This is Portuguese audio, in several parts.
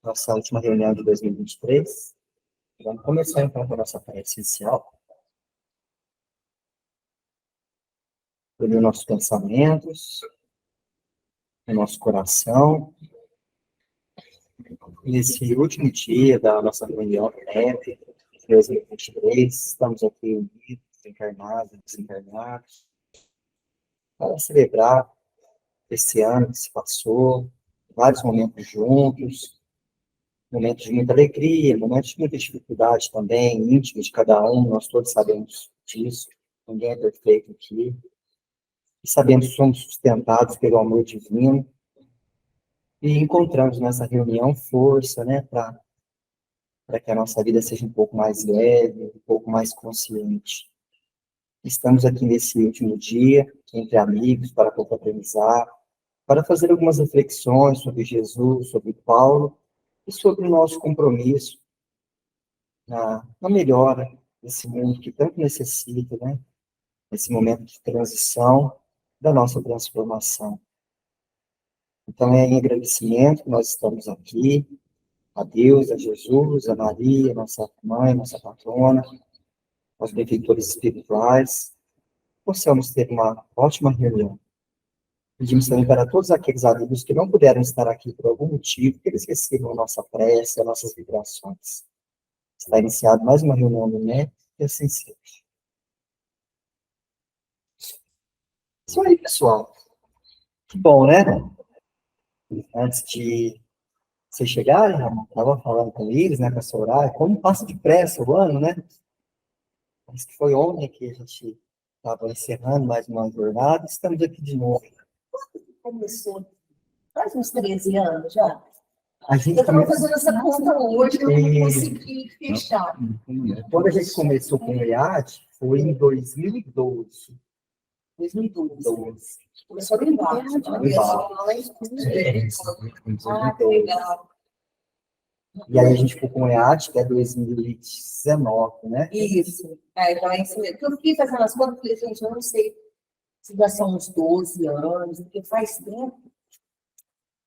nossa última reunião de 2023. Vamos começar, então, com a nossa prece inicial. Unir nossos pensamentos, o nosso coração. Nesse último dia da nossa reunião do NEP, 2023, estamos aqui unidos, encarnados e desencarnados, para celebrar esse ano que se passou, vários momentos juntos, momentos de muita alegria, momentos de muita dificuldade também, íntimos de cada um, nós todos sabemos disso, ninguém é perfeito aqui, e sabemos que somos sustentados pelo amor divino, e encontramos nessa reunião força, né, para que a nossa vida seja um pouco mais leve, um pouco mais consciente. Estamos aqui nesse último dia, entre amigos, para confraternizar, para fazer algumas reflexões sobre Jesus, sobre Paulo, e sobre o nosso compromisso na melhora desse mundo que tanto necessita, né? Nesse momento de transição da nossa transformação. Então, é em agradecimento que nós estamos aqui, a Deus, a Jesus, a Maria, nossa mãe, nossa patrona, aos benfeitores espirituais, possamos ter uma ótima reunião. Pedimos também para todos aqueles amigos que não puderam estar aqui por algum motivo, que eles recebam a nossa prece, as nossas vibrações. Está iniciada mais uma reunião do NEP, e assim seja. Isso aí, pessoal. Que bom, né? Antes de vocês chegarem, eu estava falando com eles, né, com a Soraya, como passa depressa o ano, né? Parece que foi ontem que a gente estava encerrando mais uma jornada, estamos aqui de novo. Começou faz uns 13 anos já. A gente Eu estava fazendo essa conta hoje, eu não consegui fechar. Quando a gente começou com o IAD, foi em 2012. 2012. Começou a gravar. Que legal. E aí a gente ficou com o EAD, que é 2019, né? Isso. Então é isso mesmo. Eu fiquei fazendo as contas, falei, gente, eu não sei se já são uns 12 anos, porque faz tempo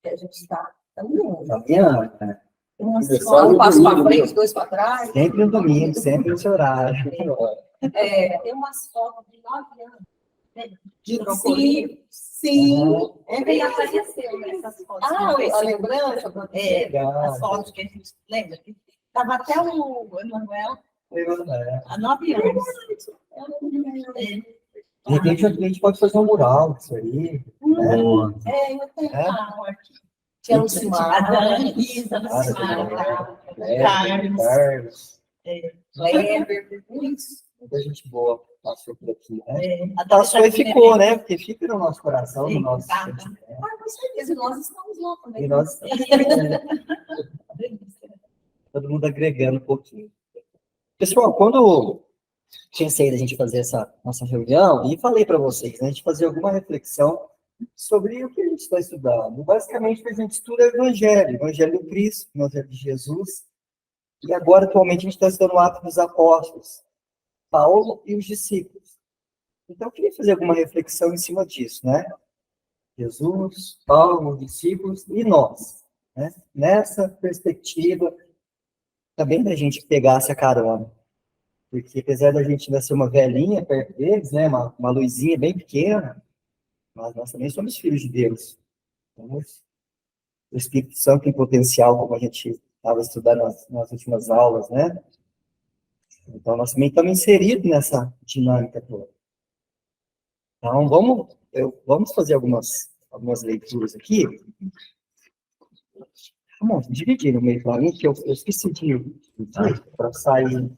que a gente está caminhando. Caminhando, né? Um passo para frente, 2 para trás. Sempre no domingo, sempre nesse horário. Tem umas fotos de 9 anos. Sim. Ontem apareceu nessas fotos. A lembrança? As fotos que a gente lembra. Estava até o Emanuel há 9 anos. De repente, a gente pode fazer um mural disso aí. Eu tenho aqui. Tinha o Simara, Isa, Carlos, Kleber, muita gente boa passou por aqui, né? Passou e ficou, né? Porque fica no nosso coração, no nosso sentimento. Com certeza, nós estamos lá também. E nós todo mundo agregando um pouquinho. Pessoal, quando pensei a gente fazer essa nossa reunião, e falei para vocês, né, a gente fazer alguma reflexão sobre o que a gente está estudando. Basicamente, a gente estuda o Evangelho do Cristo, o Evangelho de Jesus, e agora, atualmente, a gente está estudando o Atos dos Apóstolos, Paulo e os discípulos. Então, eu queria fazer alguma reflexão em cima disso, né? Jesus, Paulo, os discípulos e nós, né? Nessa perspectiva, também da gente pegar essa carona. Porque, apesar da gente ainda ser uma velhinha perto deles, né? Uma luzinha bem pequena, mas nós também somos filhos de Deus. Somos o Espírito Santo em potencial, como a gente estava estudando nas últimas aulas, né? Então, nós também estamos inseridos nessa dinâmica toda. Então, vamos fazer algumas leituras aqui. Vamos dividir no meio para mim, que eu esqueci de para sair.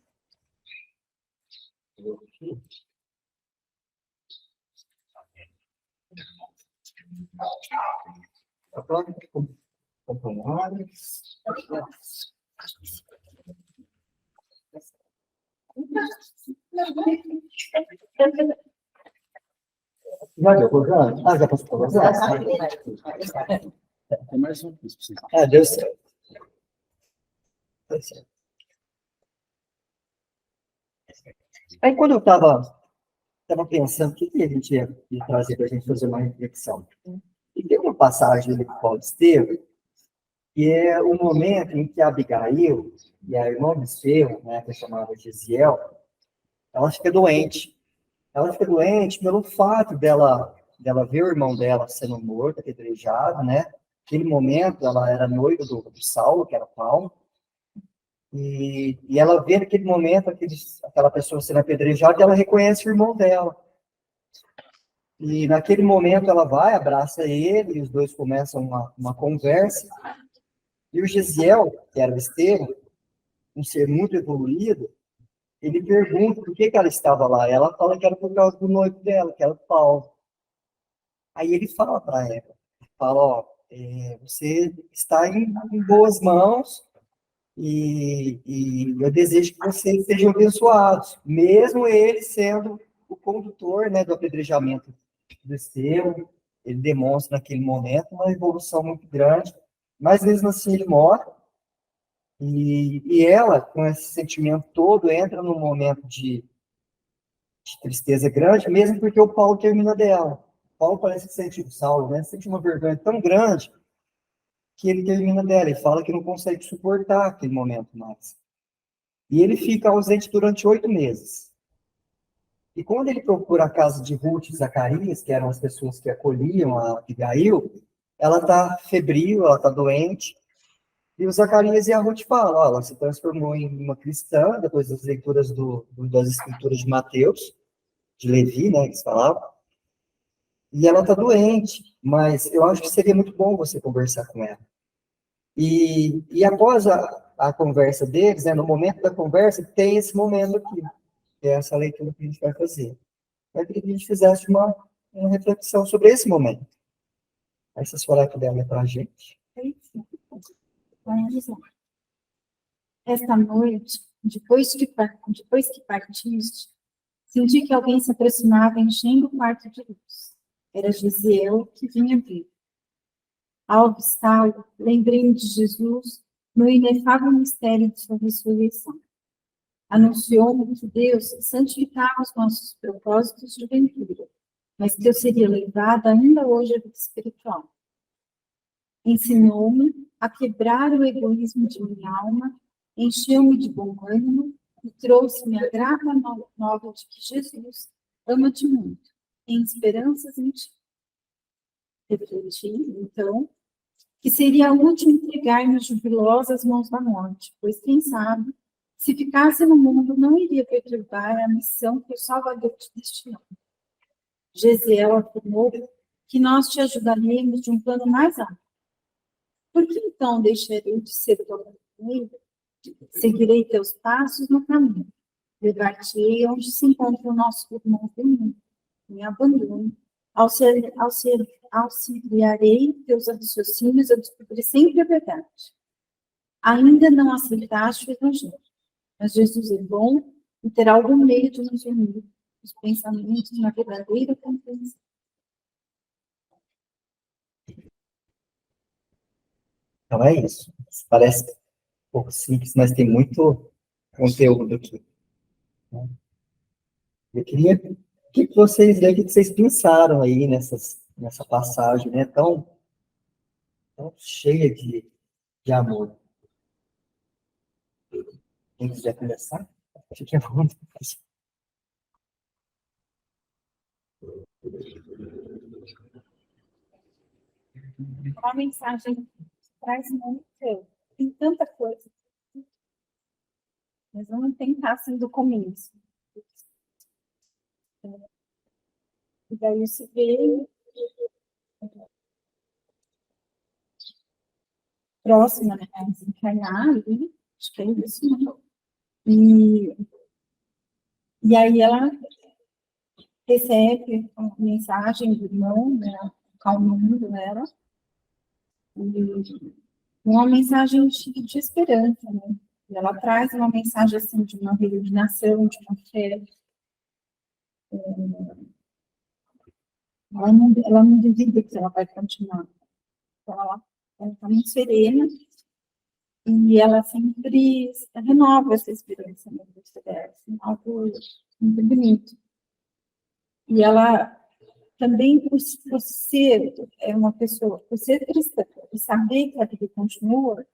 Já deu por já? Já posso conversar? Tem mais um. Deu certo. Aí, quando eu estava pensando o que a gente ia trazer para a gente fazer uma reflexão, e tem uma passagem que Paulo esteve, que é o momento em que a Abigail e a irmã de Estevão, né, que é chamada Gesiel, ela fica doente. Ela fica doente pelo fato dela ver o irmão dela sendo morto, apedrejado, né? Naquele momento, ela era noiva do Saulo, que era Paulo, e ela vê naquele momento aquela pessoa sendo apedrejada e ela reconhece o irmão dela. E naquele momento ela vai, abraça ele, e os dois começam uma conversa. E o Gesiel, que era o Estevão, um ser muito evoluído, ele pergunta por que ela estava lá. Ela fala que era por causa do noivo dela, que era o Paulo. Aí ele fala para ela, fala, ó, você está em boas mãos e eu desejo que vocês sejam abençoados, mesmo ele sendo o condutor, né, do apedrejamento do Estevão. Ele demonstra naquele momento uma evolução muito grande, mas mesmo assim ele morre. E ela, com esse sentimento todo, entra num momento de tristeza grande, mesmo porque o Paulo termina dela. O Paulo parece que sente o Saulo, né? Sente uma vergonha tão grande que ele termina dela e fala que não consegue suportar aquele momento mais. E ele fica ausente durante 8 meses. E quando ele procura a casa de Ruth e Zacarias, que eram as pessoas que acolhiam a Abigail, ela está febril, ela está doente. E o Zacarias e a Ruth falam, ó, ela se transformou em uma cristã, depois das leituras das escrituras de Mateus, de Levi, né, que se falava, e ela está doente, mas eu acho que seria muito bom você conversar com ela. E após a conversa deles, né, no momento da conversa, tem esse momento aqui, que é essa leitura que a gente vai fazer. Eu queria que a gente fizesse uma reflexão sobre esse momento. Aí vocês falaram que der para a gente. Vamos lá. Esta noite, depois que partiste, senti que alguém se aproximava enchendo o quarto de luz. Era Gesiel que vinha vir. Ao avistá-lo, lembrei-me de Jesus no inefável mistério de sua ressurreição. Anunciou-me que Deus santificava os nossos propósitos de ventura, mas que eu seria levada ainda hoje à vida espiritual. Ensinou-me a quebrar o egoísmo de minha alma, encheu-me de bom ânimo e trouxe-me a grata nova de que Jesus ama-te muito, em esperanças em ti. Refleti, então, que seria útil entregar-me jubilosa às mãos da morte, pois, quem sabe, se ficasse no mundo, não iria perturbar a missão que o Salvador te destinou. Gesiel afirmou que nós te ajudaríamos de um plano mais alto. Por que então deixarei de ser tua companheira? Seguirei teus passos no caminho. Levar-te-ei onde se encontra o nosso irmão comum. Me abandono. Auxiliarei teus raciocínios a descobrir sempre a verdade. Ainda não aceitaste o Evangelho, mas Jesus é bom e terá algum meio de nos unir os pensamentos na verdadeira compreensão. Então é isso. Parece um pouco simples, mas tem muito conteúdo aqui. Eu queria que vocês o que vocês pensaram aí nessa passagem, né? Tão cheia de amor. Quem quiser começar, fique à vontade. Uma mensagem que traz muito, tem tanta coisa. Mas vamos tentar assim do começo. E daí se vê próxima, né, a desencarnar ali, acho que é isso, né? E aí ela recebe uma mensagem do irmão, né, calmando ela, e uma mensagem de esperança, né? E ela traz uma mensagem assim de uma resignação, de uma fé. Ela não duvida que ela vai continuar. Então, ela está muito serena e ela sempre renova essa esperança, né? Assim, algo muito bonito. E ela também por ser uma pessoa, por ser cristã e saber que a vida continua,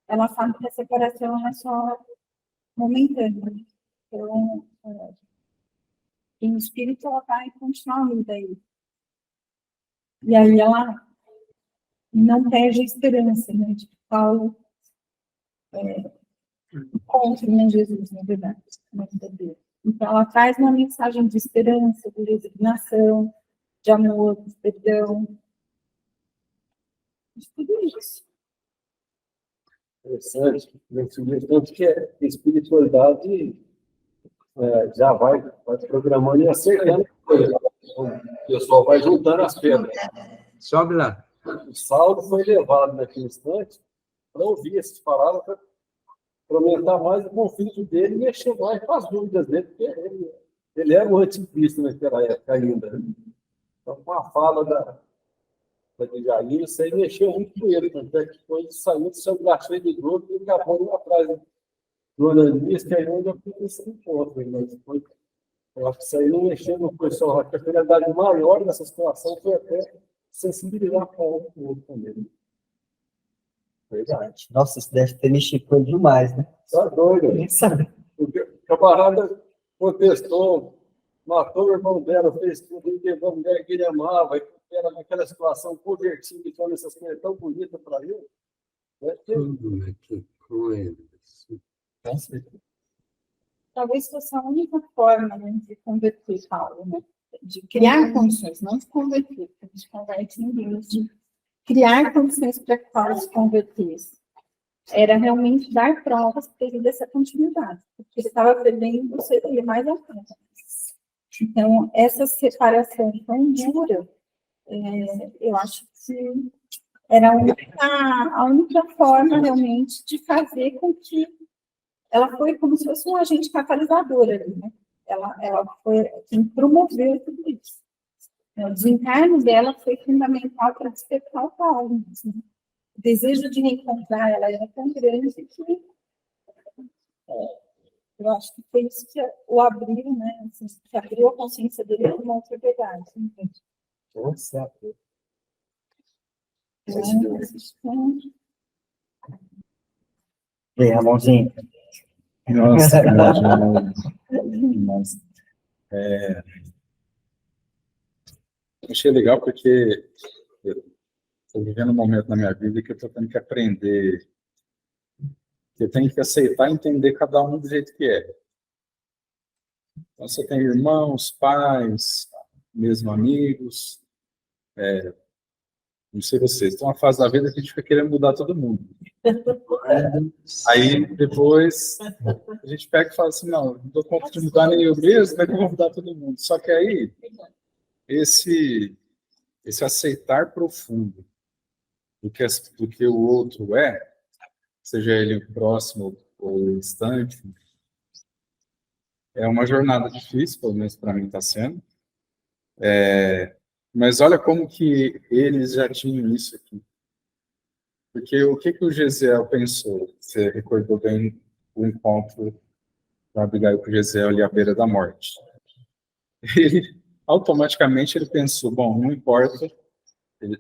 ela sabe que a separação é só momentânea. Então, em espírito, ela vai continuar a vida aí. E aí ela não perde a esperança, né? De que Paulo encontre, né, Jesus, na verdade, na vida dele. Então, ela traz uma mensagem de esperança, de resignação, de amor, de perdão, de tudo isso. Interessante. Tanto que a espiritualidade já vai programando e acertando coisa. O pessoal vai juntando as pedras. Sobe lá. O Saulo foi levado naquele instante para ouvir essas palavras, para aumentar mais o conflito dele e mexer mais com as dúvidas dele, porque ele era o anticristo naquela época ainda. Né? Então, com a fala da de Jair, isso aí mexeu muito com ele, tanto é que foi saindo do seu braço de grupo e ele acabou indo atrás do Ananias, que aí onde aconteceu esse encontro. Mas foi, eu acho que isso aí não mexeu no pessoal, a finalidade maior dessa situação foi até sensibilizar com o outro também. Verdade. Nossa, isso deve ter mexido com ele demais, né? Tá doido. Nem sabe. O camarada contestou, matou o irmão dela, fez tudo, ele levou a mulher que ele amava, e era naquela situação convertida, então essas coisas tão bonitas para ele. Né? Que coisa. Talvez fosse a única forma, né, de converter Paulo, né? De criar condições, não de converter, porque a gente converte ninguém, mas de criar condições para que Paulo se convertesse. Era realmente dar provas para ele dessa continuidade, porque ele estava perdendo o seu filho mais à frente. Então, essa separação tão dura, eu acho que era a única forma realmente de fazer com que ela foi como se fosse um agente catalisador ali, né? Ela foi quem promoveu tudo isso. O desencarne dela foi fundamental para despertar o Paulo. Assim. O desejo de reencontrar ela era tão grande que eu acho que foi isso que o abriu, né? Assim, que abriu a consciência dele para uma outra verdade. Nossa, e aí, Ramonzinho? Nossa, mas, achei legal porque eu estou vivendo um momento na minha vida que eu estou tendo que aprender, que eu tenho que aceitar e entender cada um do jeito que é. Então, você tem irmãos, pais, mesmo amigos, não sei vocês, tem uma fase da vida que a gente fica querendo mudar todo mundo. Aí, depois, a gente pega e fala assim, não dou conta de mudar nem eu mesmo, como é que eu vou mudar todo mundo? Só que aí, esse aceitar profundo do que o outro é, seja ele próximo ou distante, é uma jornada difícil, pelo menos para mim está sendo. Mas olha como que eles já tinham isso aqui. Porque o que o Gesiel pensou? Você recordou bem o encontro da Abigail com o Gesiel ali à beira da morte. Automaticamente ele pensou, bom, não importa,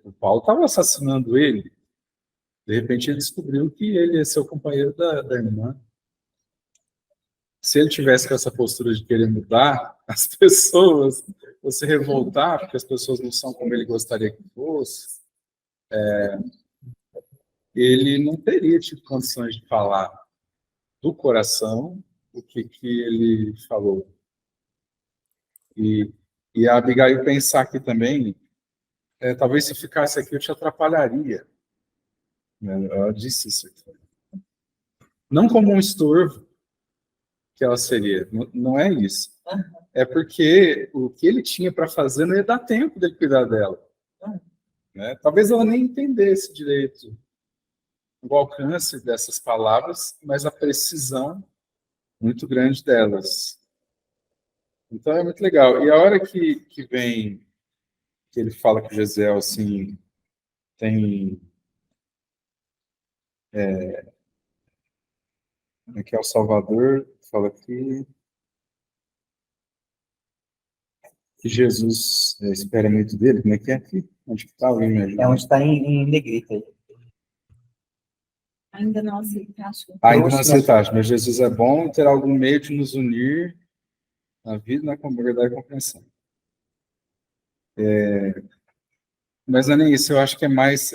o Paulo estava assassinando ele, de repente ele descobriu que ele é seu companheiro da irmã. Se ele tivesse com essa postura de querer mudar as pessoas, ou se revoltar, porque as pessoas não são como ele gostaria que fosse, ele não teria tido condições de falar do coração o que ele falou. E a Abigail pensar aqui também, talvez se ficasse aqui eu te atrapalharia. Ela disse isso aqui. Não como um estorvo que ela seria, não é isso. É porque o que ele tinha para fazer não ia dar tempo dele cuidar dela. Né? Talvez ela nem entendesse direito o alcance dessas palavras, mas a precisão muito grande delas. Então é muito legal. E a hora que vem, que ele fala que Gesiel, assim, tem... que é o Salvador, fala aqui... que Jesus espera muito dele. Como é que é aqui? Onde que está? Alguém me ajuda? É onde está em negrito aí. Ainda não aceitaste. Ainda não aceitaste, mas Jesus é bom e terá algum meio de nos unir na vida, na verdade e compreensão. Mas não é nem isso, eu acho que é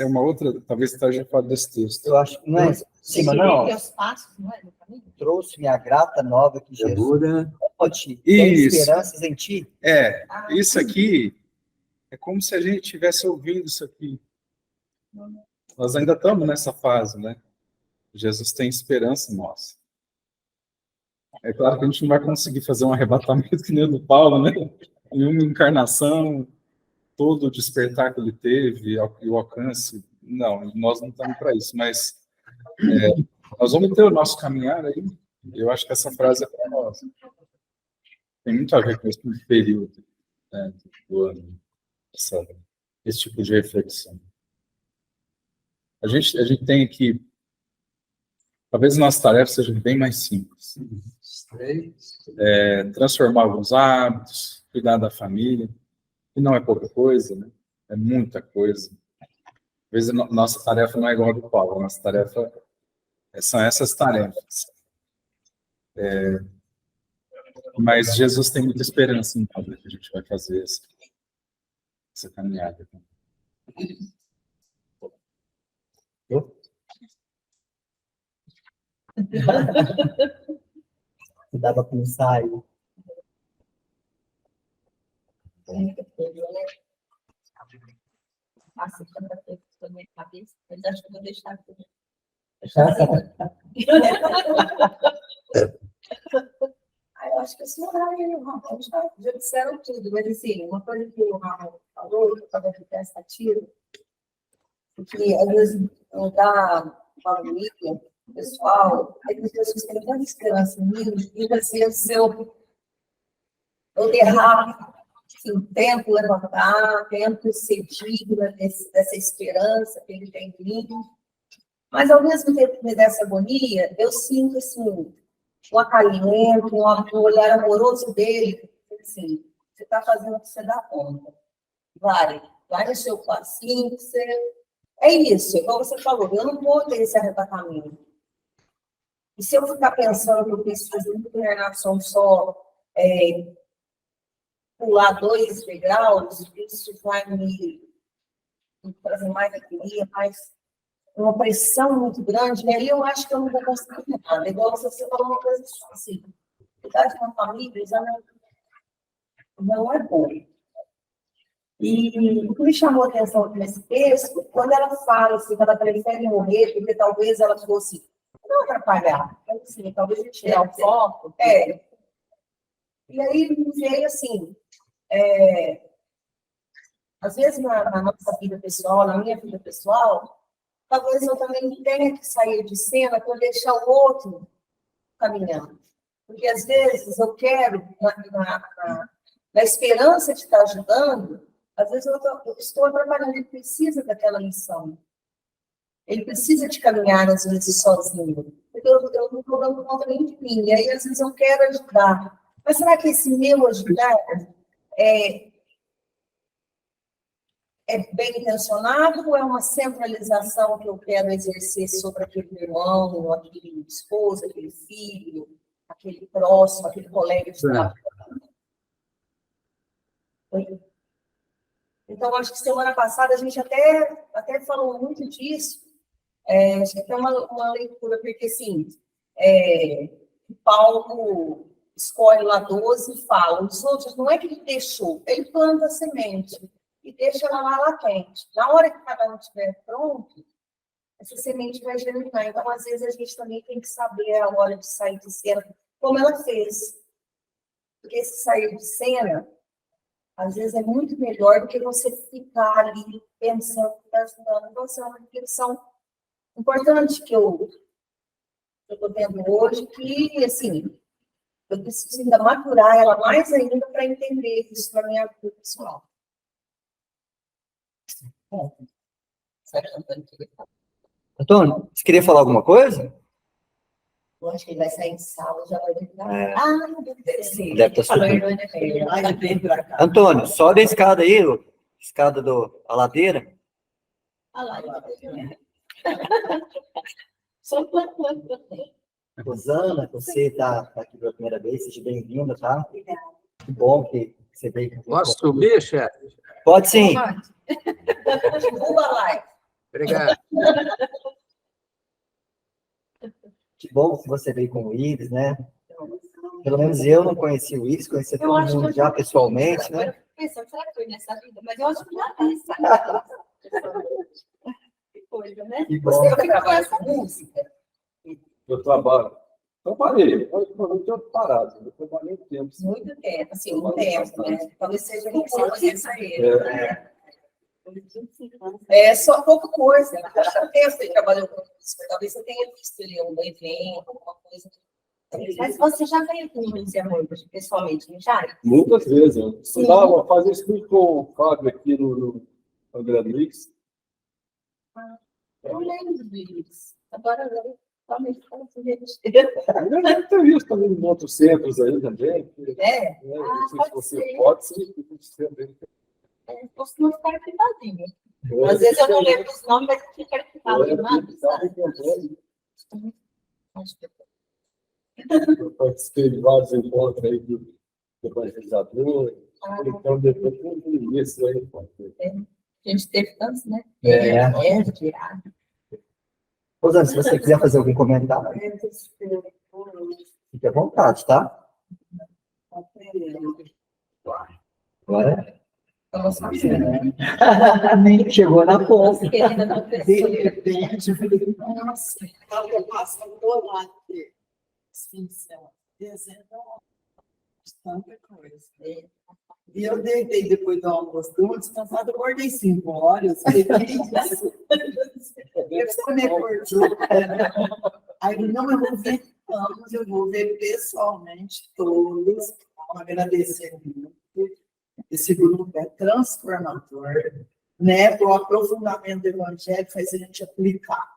uma outra, talvez esteja fora desse texto. Eu acho que não é em cima, não. Os passos, não é? No caminho. Trouxe-me a grata nova que Da Jesus Buda. pode ter Isso. esperanças em ti. Isso aqui é como se a gente estivesse ouvindo isso aqui. Nós ainda estamos nessa fase, né? Jesus tem esperança em nós. É claro que a gente não vai conseguir fazer um arrebatamento que nem o do Paulo, né? Em uma encarnação, todo o despertar que ele teve e o alcance. Não, nós não estamos para isso, mas nós vamos ter o nosso caminhar aí. Eu acho que essa frase é para nós. Tem muito a ver com esse período, né, do ano, esse tipo de reflexão. A gente tem que, talvez nossas tarefas sejam bem mais simples. Transformar alguns hábitos, cuidar da família, que não é pouca coisa, né? É muita coisa. Às vezes nossa tarefa não é igual a do Paulo, nossa tarefa são essas tarefas. Mas Jesus tem muita esperança em nós, que a gente vai fazer essa caminhada. Dava para um ensaio. Passa tanta coisa na minha cabeça, mas acho que eu vou deixar tudo. Eu acho que esse horário aí, o Ramon, já disseram tudo, mas assim, uma coisa que o Ramon falou, que eu estava pensativa, porque às vezes não dá família, pessoal, aí as pessoas têm tanta esperança em mim, e assim, se eu errar, assim, tempo levantar, tempo ser digna dessa esperança que ele tem em mim, mas ao mesmo tempo que me dá essa agonia, eu sinto assim, um acalimento, um olhar amoroso dele, assim, você está fazendo o que você dá conta. Vai no seu passinho, você... É isso, igual você falou, eu não vou ter esse arrebatamento. E se eu ficar pensando que eu preciso de uma internação só, pular 2 degraus, isso vai me trazer mais alegria, mais uma pressão muito grande, e aí eu acho que eu não vou conseguir nada. Igual você falou uma coisa assim, cuidar de uma família já não é bom. E o que me chamou a atenção nesse texto, quando ela fala assim, que ela prefere morrer, porque talvez ela fosse não atrapalhar, assim, talvez a gente tirar o foco. E aí me veio assim, às vezes na nossa vida pessoal, na minha vida pessoal, talvez eu também tenha que sair de cena para deixar o outro caminhando. Porque, às vezes, eu quero, na esperança de estar ajudando, às vezes eu estou atrapalhando, ele precisa daquela lição. Ele precisa de caminhar, às vezes, sozinho. Porque eu não estou dando conta nem de mim. E aí, às vezes, eu quero ajudar. Mas será que esse meu ajudar é bem intencionado ou é uma centralização que eu quero exercer sobre aquele irmão, ou aquele esposo, aquele filho, aquele próximo, aquele colega de trabalho? Então, acho que semana passada a gente até falou muito disso. Acho que até uma leitura, porque assim, Paulo escolhe lá 12 e fala, os outros não é que ele deixou, ele planta a semente e deixa ela lá latente. Na hora que cada um estiver pronto, essa semente vai germinar. Então, às vezes, a gente também tem que saber a hora de sair de cena, como ela fez. Porque esse sair de cena, às vezes, é muito melhor do que você ficar ali pensando que está ajudando. Então, é uma reflexão importante que eu estou tendo hoje, que, assim, eu preciso ainda maturar ela mais ainda para entender isso na minha vida pessoal. Antônio, você queria falar alguma coisa? Eu acho que ele vai sair de sala, já vai entrar. É. Deve ser. Deve estar Falou, subindo. Hernani, vai bem pra cá. Antônio, sobe a escada aí, ô. Escada a ladeira. Olha lá. Rosana, você está aqui pela primeira vez, seja bem-vinda, tá? Que bom que você veio. Posso subir, chefe? Pode sim. Divulga a live. Obrigado. Que bom que você veio com o Ives, né? Pelo menos eu não conheci o Ives, conheci todo mundo já pessoalmente, né? Pensando, será que foi nessa vida? Mas eu acho que já é essa. Que coisa, né? Que bom. Você que trabalha com música? Eu trabalhei, eu tenho parado, eu trabalhei um tempo. Muito tempo, assim, um tempo, né? Talvez seja que você conheça ele. É só pouca coisa. Há tempo que ele trabalhou com música. Talvez você tenha visto ele em um evento, alguma coisa. Mas você já veio com o Zé Moura, pessoalmente, já? Muitas vezes. Eu estudava, fazia estudo com o Fábio aqui no André Luiz. Eu lembro disso. Agora eu somente falo assim, gente. Eu deve ter visto também em outros centros aí também. É? Não sei se pode você ser. pode ser. Também. Costuma ficar arquivadinho. Às vezes eu não lembro os nomes, mas fica arquivado. Eu participei de vários encontros aí do evangelizador. Então, depois eu isso aí. A gente teve tantos, né? Tirado. Rosana, se você quiser fazer algum comentário, fique à vontade, tá? Agora. Nem chegou na ponta. De repente, eu falei, nossa, eu passo adorado ter extinção, dezembro, tanta coisa. E eu deitei depois do almoço, deu uma descansada, eu acordei 5 horas, falei, que isso? Eu me acordou. Aí, não, eu vou ver todos, eu vou ver pessoalmente todos, agradecer muito. Esse grupo é transformador, né? O aprofundamento do evangelho faz a gente aplicar.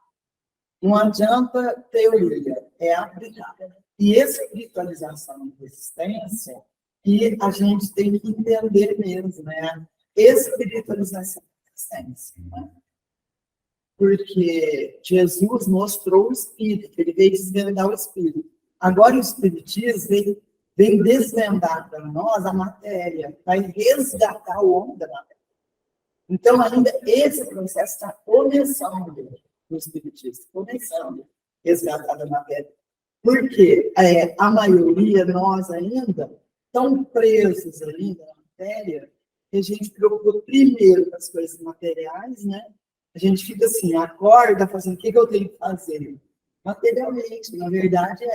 Não adianta teoria, é aplicar. E essa espiritualização da existência, que a gente tem que entender mesmo, né? Espiritualização da existência, né? Porque Jesus mostrou o Espírito, ele veio desvendar o Espírito. Agora o Espiritismo vem desvendar para nós a matéria, vai resgatar o homem da matéria. Então, ainda esse processo está começando no Espiritismo, começando resgatar a matéria. Porque a maioria, nós ainda, estão presos ainda na matéria, que a gente preocupa primeiro com as coisas materiais, né? A gente fica assim, acorda, fazendo o que eu tenho que fazer? Materialmente, na verdade,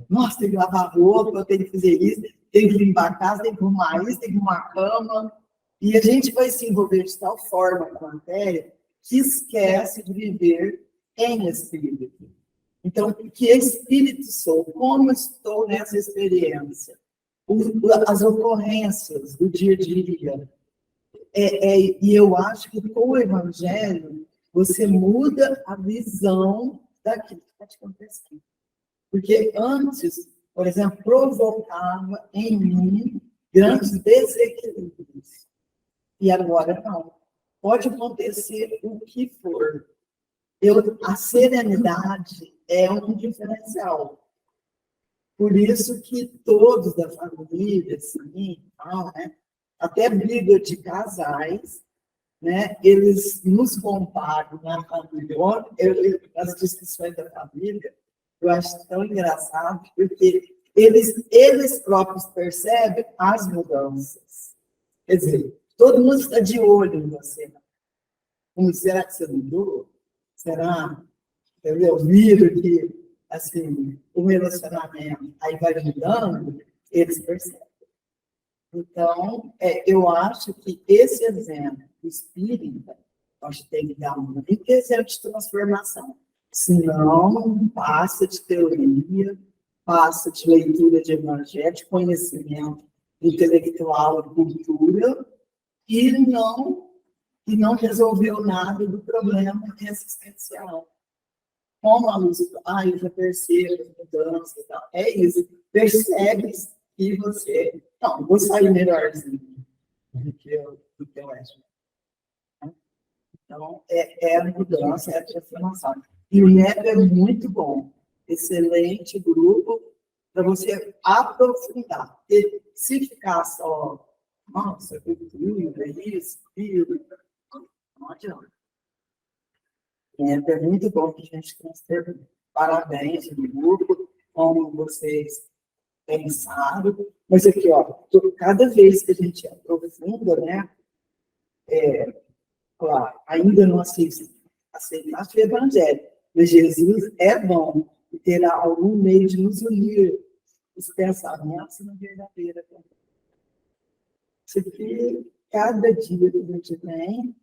nossa, tem que lavar roupa, tem que fazer isso, tem que limpar a casa, tem que arrumar isso, tem que arrumar a cama. E a gente vai se envolver de tal forma com a matéria que esquece de viver em espírito. Então, que espírito sou? Como estou nessa experiência? As ocorrências do dia a dia. E eu acho que com o Evangelho, você muda a visão daquilo que está te acontecendo. Porque antes, por exemplo, provocava em mim grandes desequilíbrios. E agora não. Pode acontecer o que for. A serenidade é um diferencial. Por isso que todos da família, assim, né, até briga de casais, né, eles nos comparam na família. As discussões da família, eu acho tão engraçado, porque eles próprios percebem as mudanças. Quer dizer, todo mundo está de olho em você. Como, será que você mudou? Será? Entendeu? Viram que, assim, o relacionamento aí vai mudando, eles percebem. Então, eu acho que esse exemplo espírita, acho que tem que dar um exemplo de transformação. Senão, passa de teoria, passa de leitura de evangelho, de conhecimento intelectual, de cultura, e não resolveu nada do problema existencial. como a luz, eu já percebo as mudanças e tal. É isso. Percebe que você, não, vou sair melhorzinho do que eu acho. Então, é a mudança, é a transformação. E o Neto é muito bom. Excelente grupo para você aprofundar. Porque se ficar só, nossa, cultura, isso, aquilo, não adianta. É muito bom que a gente tenha parabéns do grupo, como vocês pensaram. Mas aqui, ó, cada vez que a gente aprofunda, né? Claro, ainda não aceitaste o Evangelho, mas Jesus é bom e terá algum meio de nos unir os pensamentos na verdadeira verdade. Isso aqui, cada dia que a gente tem,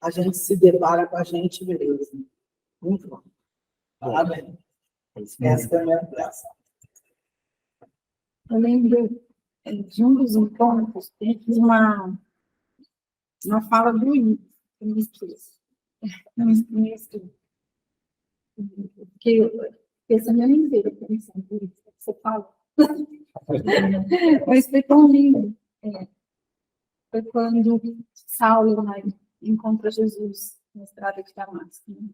a gente se depara com a gente mesmo. Muito bom. Parabéns. Essa é a minha graça. Eu lembro de um dos encontros, tem uma fala do ministro, que eu pensando em inteiro, pensando por isso que você fala. Mas foi tão lindo. Foi quando Saulo, né, encontra Jesus na estrada de Damasco. Né?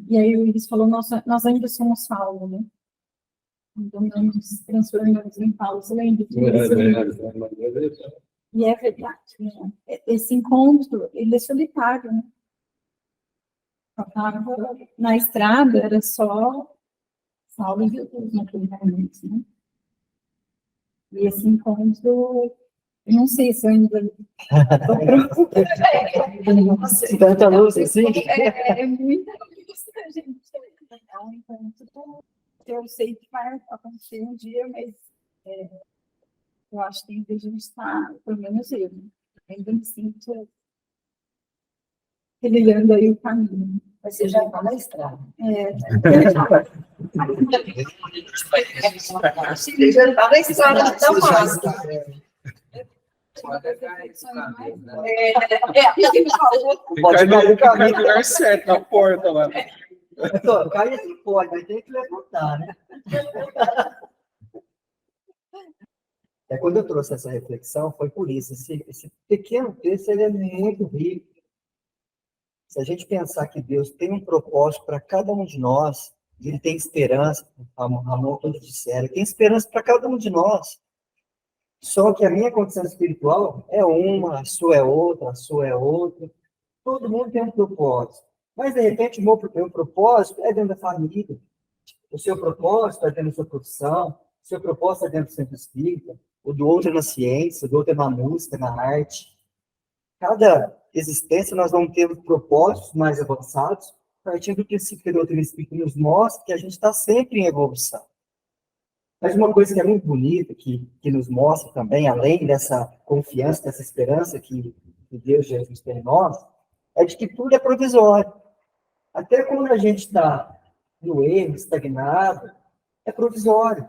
E aí eles falou, nós ainda somos Saulo, né? Então nos transformamos em Paulo. Você lembra disso? E é verdade, né? Esse encontro, ele é solitário, né? Na estrada era só Saulo e Jesus naquele momento, né? E esse encontro, eu não sei se eu ainda Tanta luz assim? é muita luz, gente. É um encontro que eu sei que vai acontecer um dia, mas eu acho que ainda a gente está, pelo menos eu, né? Ainda me sinto trilhando aí o caminho. Mas você já está na estrada. Você já está na estrada, tão fácil. Pode cair no lugar certo, na porta lá. Cair assim pode, mas tem que levantar, né? Quando eu trouxe essa reflexão, foi por isso. Esse pequeno texto ele é muito rico. Se a gente pensar que Deus tem um propósito para cada um de nós, Ele tem esperança, amor, todos disseram, tem esperança para cada um de nós. Só que a minha condição espiritual é uma, a sua é outra, a sua é outra. Todo mundo tem um propósito. Mas, de repente, o meu propósito é dentro da família. O seu propósito é dentro da sua profissão. O seu propósito é dentro do centro espírita. O do outro é na ciência, o do outro é na música, na arte. Cada existência nós vamos ter propósitos mais avançados, partindo do princípio que a doutrina espírita nos mostra que a gente está sempre em evolução. Mas uma coisa que é muito bonita, que nos mostra também, além dessa confiança, dessa esperança que Deus, Jesus tem em nós, é de que tudo é provisório. Até quando a gente está no erro, estagnado, é provisório.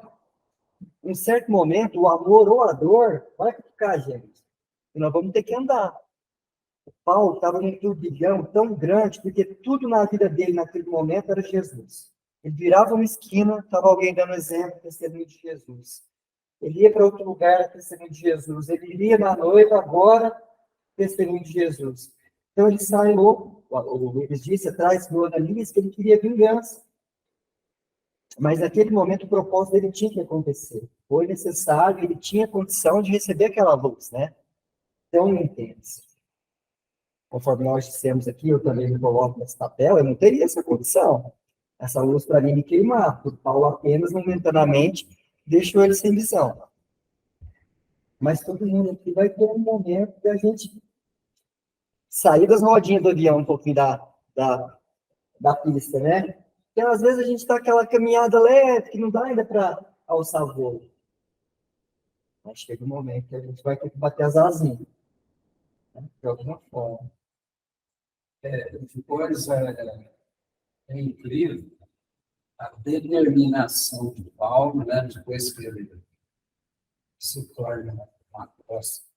Em um certo momento, o amor ou a dor vai ficar, gente. E nós vamos ter que andar. O Paulo estava num turbilhão tão grande, porque tudo na vida dele naquele momento era Jesus. Ele virava uma esquina, estava alguém dando exemplo, testemunho de Jesus. Ele ia para outro lugar, testemunho de Jesus. Ele ia na noiva, agora, testemunho de Jesus. Então ele saiu, o Luiz disse atrás do Ananias que ele queria vingança. Mas naquele momento o propósito dele tinha que acontecer. Foi necessário, ele tinha condição de receber aquela luz, né? Tão intensa. Conforme nós dissemos aqui, eu também me coloco nesse papel, eu não teria essa condição. Essa luz para mim me queimar. O Paulo apenas, momentaneamente, deixou ele sem visão. Mas todo mundo aqui vai ter um momento de a gente sair das rodinhas do avião um pouquinho da pista, né? Então, às vezes, a gente está aquela caminhada leve, que não dá ainda para alçar voo. Mas chega um momento que a gente vai ter que bater as asinhas. Né? De alguma forma. Depois, é incrível a determinação de Paulo, né, depois que ele se torna um apóstolo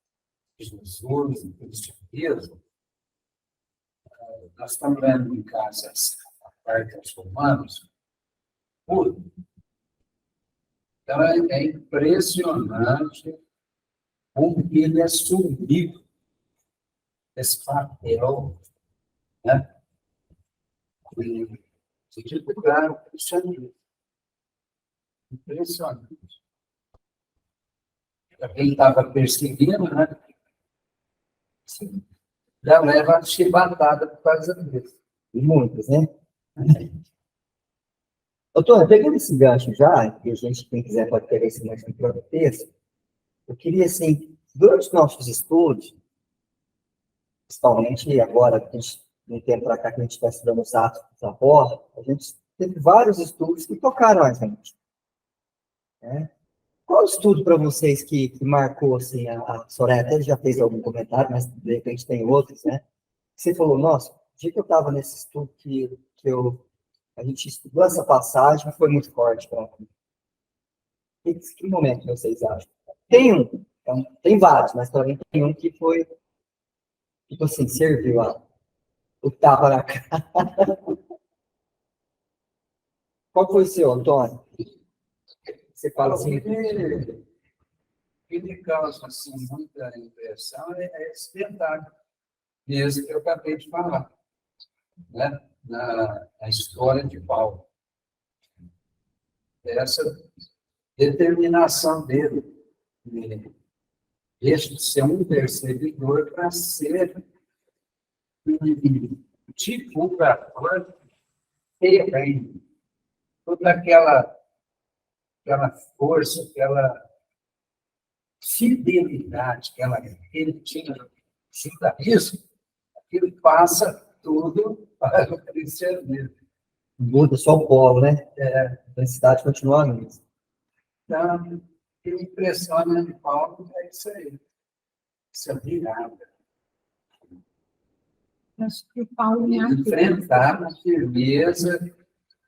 de Jesus, um cristianismo, nós estamos vendo em casa a parte dos romanos, tudo. Então, é impressionante como que ele assumiu esse papel, né? De divulgar o cristianismo. Impressionante. Para quem estava perseguindo, né? Já leva a chibatada por causa disso. E muitas, né? Doutor, pegando esse gancho já, e a gente, quem quiser pode pegar esse gancho no próprio texto, eu queria, assim, durante os nossos estudos, principalmente agora, que a gente, no tempo para cá que a gente está estudando os Atos dos Apóstolos, a gente teve vários estudos que tocaram a gente. Né? Qual estudo para vocês que marcou, assim, a Soraya até já fez algum comentário, mas de repente tem outros, né? Você falou, nossa, o dia que eu estava nesse estudo a gente estudou essa passagem, foi muito forte para mim. Que momento vocês acham? Tem um, então, tem vários, mas também tem um que foi, tipo assim, serviu o tapa na cara. Qual foi o seu, Antônio? Você fala assim... O que me causa assim, muita impressão é esse detalhe mesmo que eu acabei de falar, né? Na história de Paulo. Essa determinação dele de ser um perseguidor para ser um divulgador terreno. Toda aquela força, aquela fidelidade que ele tinha no judaísmo, aquilo passa tudo para o cristianismo. Muda só o polo, né? A densidade continua a mesma. Então, o que me impressiona de Paulo é isso aí. Essa virada. Acho que o Paulo me Enfrentar a firmeza,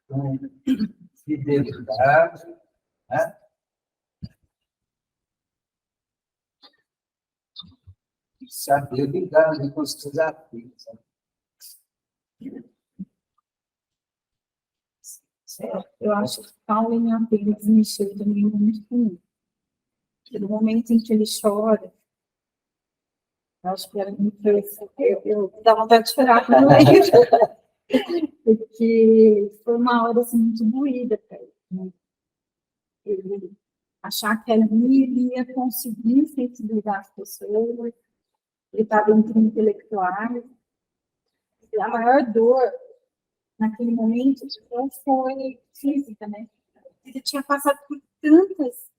com fidelidade, né? Saber lidar com os desafios. Eu acho que Paulo em Atenas mexeu também muito comigo. No momento em que ele chora, eu acho que era muito interessante. Eu dá vontade de chorar quando eu lembro. Porque foi uma hora assim, muito doída para ele. Né? Ele achar que ali ele ia conseguir sensibilizar as pessoas, ele estava entre intelectuais. A maior dor naquele momento não foi física, né? Ele tinha passado por tantas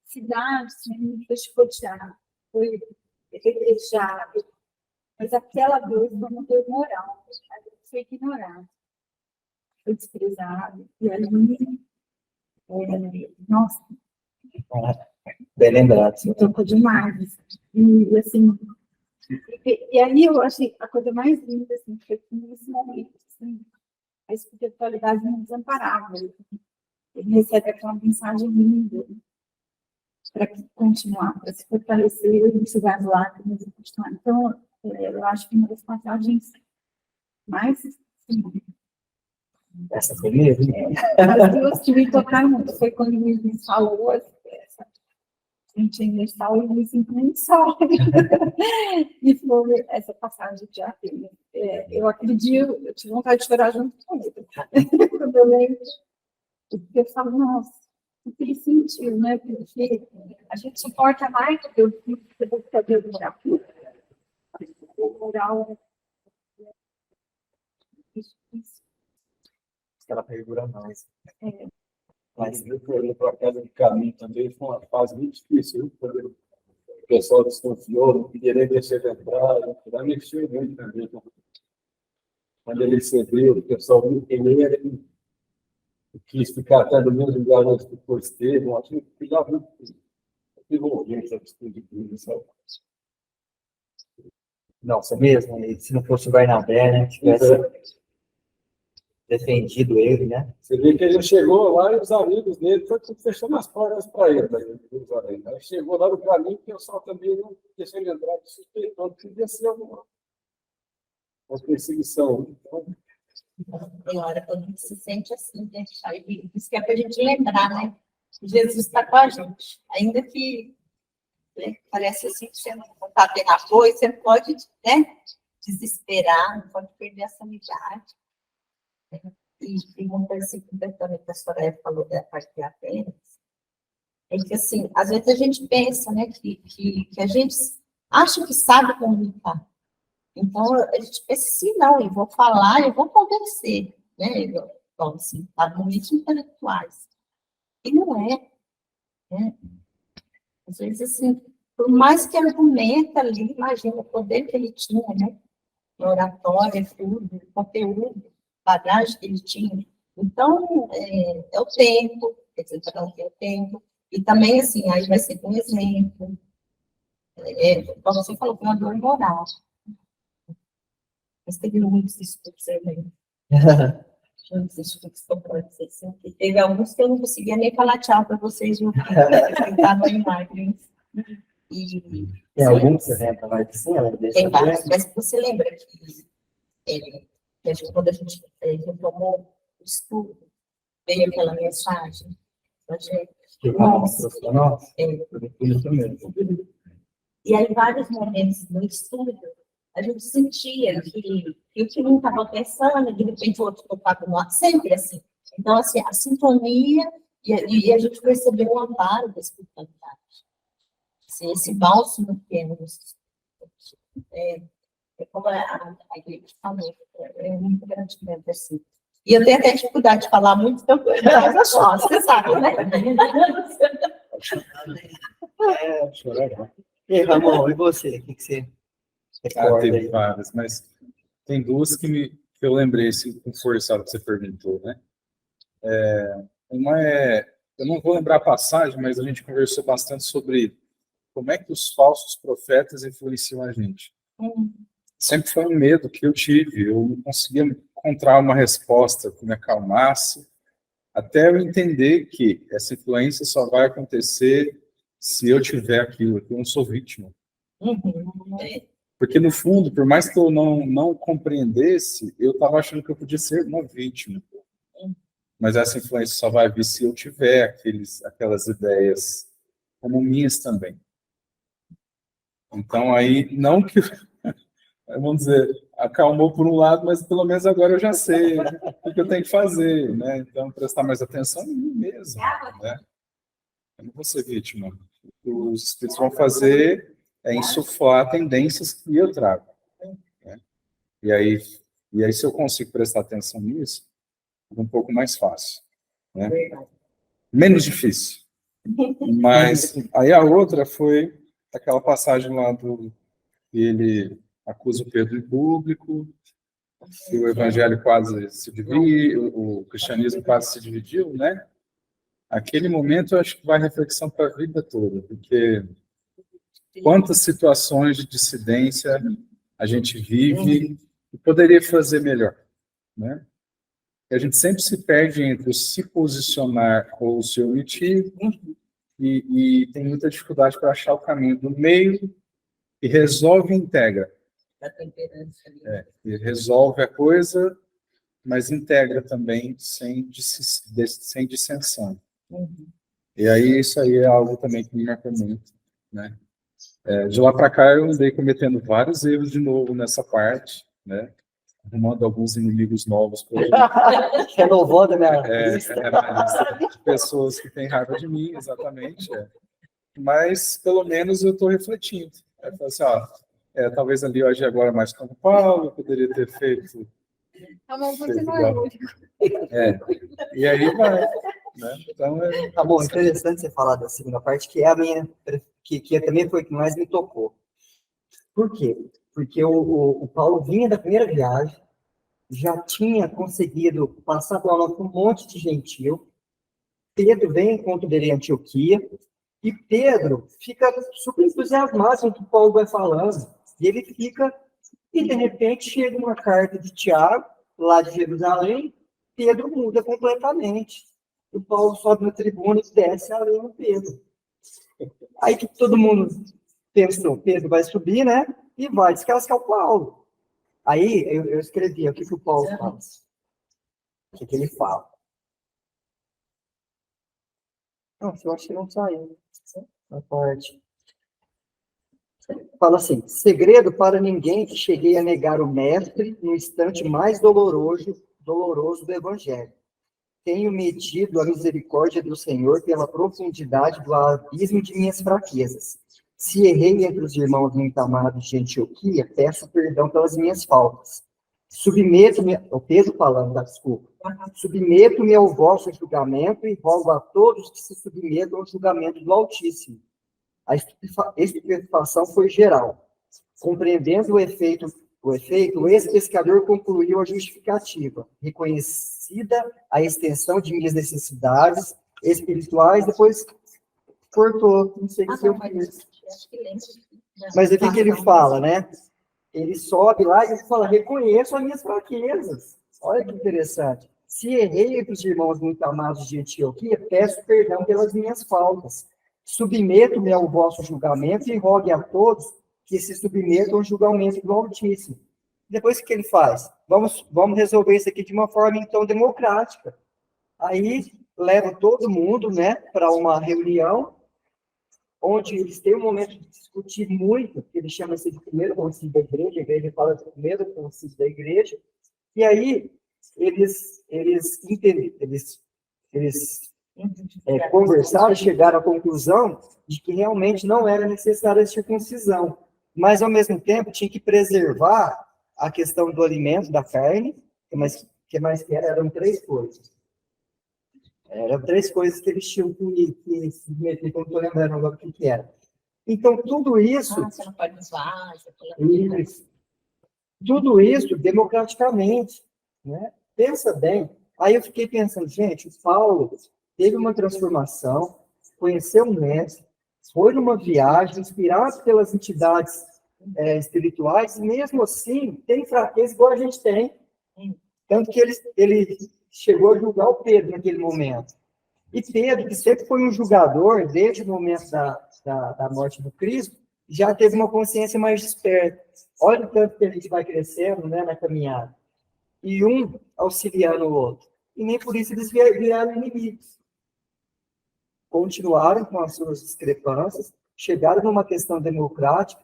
cidades, né? Foi chicoteado, foi apedrejado, mas aquela dor foi uma dor moral, foi ignorado, foi desprezado, e ali, nossa, Bem lembrado. Sim. tocou demais. E assim, e aí eu achei a coisa mais linda, assim, foi que nesse momento, assim, a espiritualidade não desamparava. Ele recebe aquela mensagem linda para continuar, para se fortalecer, enxugar as lágrimas e continuar. Então, eu acho que uma das passagens mais... Assim, essa foi mesmo? as duas que me tocaram muito foi quando o Luiz falou essa gente universal e o Luiz simplesmente sobe. E foi essa passagem de Atenas. Eu acredito, eu tive vontade de chorar junto com ele. Quando eu lembro, eu falo, nossa, o que ele sentiu, né? Porque a gente suporta mais do que o que moral. O moral é difícil. Ela perdura mais. Mas eu fui para casa de caminho também, foi uma fase muito difícil. O pessoal desconfiou, não queria nem deixar ele entrar, já mexeu muito também. Quando ele recebeu, o pessoal muito queria, ele quis ficar até no mesmo lugar onde depois teve, eu acho que cuidava muito envolvente essa atitude de sabe? Nossa, mesmo? E se não fosse o Barnabé, né? Tivesse defendido ele, né? Você vê que ele chegou lá e os amigos dele foi fechando as portas para ele. Aí chegou lá no caminho que o pessoal também não deixou ele entrar, suspeitando que podia ser alguma. uma perseguição. Então, Tem hora quando a gente se sente assim, né? Aí, isso que é para a gente lembrar, né? Que Jesus está com a gente. Ainda que, né, parece assim que você não está tendo apoio, você não pode, né, desesperar, não pode perder a sanidade. Né? E uma coisa assim, também que a Soraya falou da parte de apenas, é que, assim, às vezes a gente pensa, né, que a gente acha que sabe comunicar. Então, a gente pensa assim, não, eu vou falar, eu vou convencer, né? Então, assim, argumentos intelectuais. E não é, né? Às vezes, assim, por mais que argumenta ali, imagina o poder que ele tinha, né? Oratória, tudo, conteúdo, bagagem que ele tinha. Então, é o tempo, quer dizer, cada um tem o tempo. E também, assim, aí vai ser um exemplo. Como você falou, uma dor moral. Mas teve muitos estudos aí. Muitos estudos que eu posso dizer assim. E teve alguns que eu não conseguia nem falar tchau para vocês, viu? Tentaram imagens. Tem algum que você lembra mais assim? Tem vários, mas você lembra que quando a gente retomou o estudo, veio aquela mensagem da gente. Nossa, Isso mesmo. e aí, em vários momentos do estudo, a gente sentia que o que um estava pensando, de repente o outro tocava no ar, sempre assim. Então, assim, a sintonia, e a gente percebeu o amparo da espiritualidade. Assim, esse bálsamo que como a igreja falou, é muito gratificante, assim. E eu tenho até dificuldade de falar muito, então, mas eu gosto, você sabe, né? E aí, Ramon, e você? O que você recorda Teve aí? várias, mas tem duas que eu lembrei, assim, com força, que você perguntou, né? Uma eu não vou lembrar a passagem, mas a gente conversou bastante sobre como é que os falsos profetas influenciam a gente. Sempre foi um medo que eu tive, eu não conseguia encontrar uma resposta que me acalmasse, até eu entender que essa influência só vai acontecer se eu tiver aquilo, que eu não sou vítima. Porque, no fundo, por mais que eu não compreendesse, eu estava achando que eu podia ser uma vítima. Mas essa influência só vai vir se eu tiver aquelas ideias como minhas também. Então, aí, não que, vamos dizer, acalmou por um lado, mas pelo menos agora eu já sei o que eu tenho que fazer, né? Então, prestar mais atenção em mim mesmo, né? Eu não vou ser vítima. O que os espíritos vão fazer é insuflar tendências que eu trago, né? E aí, se eu consigo prestar atenção nisso, é um pouco mais fácil, né? Menos difícil. Mas aí a outra foi aquela passagem lá que ele acusa o Pedro em público, que o evangelho quase se dividiu, o cristianismo quase se dividiu, né? Aquele momento eu acho que vai reflexão para a vida toda, porque quantas situações de dissidência a gente vive e poderia fazer melhor, né? A gente sempre se perde entre o se posicionar ou o se omitir, e tem muita dificuldade para achar o caminho do meio e resolve e integra. E resolve a coisa, mas integra também sem dissensão. E aí isso aí é algo também que me marcou muito, né? De lá para cá eu andei cometendo vários erros de novo nessa parte, né? Arrumando alguns inimigos novos por aí. Renovou da minha lista. Uma lista de pessoas que têm raiva de mim, exatamente. Mas pelo menos eu estou refletindo. Falo assim, talvez ali eu agi agora mais como Paulo, eu poderia ter feito. Ramon, você não é único. E aí vai. Né? Então, Tá bom, interessante você falar da segunda parte, que é a minha, que também foi o que mais me tocou. Por quê? Porque o Paulo vinha da primeira viagem, já tinha conseguido passar por um monte de gentil. Pedro vem encontro dele em Antioquia, e Pedro fica super entusiasmado com o que Paulo vai falando. E ele fica, e de repente chega uma carta de Tiago, lá de Jerusalém, Pedro muda completamente. O Paulo sobe na tribuna e desce a lei no Pedro. Aí que todo mundo pensou, Pedro vai subir, né? E vai descascar o Paulo. Aí eu escrevi o que o Paulo fala. O que ele fala. Não, eu acho que não saiu. Na parte. Fala assim: segredo para ninguém que cheguei a negar o mestre no instante mais doloroso do Evangelho. Tenho medido a misericórdia do Senhor pela profundidade do abismo de minhas fraquezas. Se errei entre os irmãos muito amados de Antioquia, peço perdão pelas minhas faltas. Submeto-me, o Pedro falando, desculpa. Submeto-me ao vosso julgamento e rogo a todos que se submetam ao julgamento do Altíssimo. A estupefação foi geral. Compreendendo o efeito, o ex-pescador concluiu a justificativa, reconhecida a extensão de minhas necessidades espirituais, depois cortou, não sei o que eu fiz. Mas o que ele fala, né? Ele sobe lá e fala: reconheço as minhas fraquezas. Olha que interessante. Se errei entre os irmãos muito amados de Antioquia, peço perdão pelas minhas faltas. Submeto-me ao vosso julgamento e rogue a todos que se submetam ao julgamento do Altíssimo. Depois, o que ele faz? Vamos resolver isso aqui de uma forma, então, democrática. Aí, leva todo mundo, né, para uma reunião, onde eles têm um momento de discutir muito, que ele chama isso de primeiro concílio da igreja, a igreja fala do primeiro concílio da igreja, e aí eles conversaram, chegaram à conclusão de que realmente não era necessária a circuncisão, mas, ao mesmo tempo, tinha que preservar a questão do alimento, da carne, que mais que era? Eram três coisas. Eram três coisas que eles tinham que se meter, não estou lembrando agora o que era. Então, tudo isso... você não pode usar, tudo isso democraticamente, né? Pensa bem. Aí eu fiquei pensando, gente, o Paulo teve uma transformação, conheceu um mestre, foi numa viagem, inspirado pelas entidades espirituais, e mesmo assim tem fraqueza igual a gente tem. Tanto que ele chegou a julgar o Pedro naquele momento. E Pedro, que sempre foi um julgador, desde o momento da morte do Cristo, já teve uma consciência mais desperta. Olha o tanto que a gente vai crescendo, né, na caminhada. E um auxiliando o outro. E nem por isso eles viraram inimigos. Continuaram com as suas discrepâncias, chegaram numa questão democrática,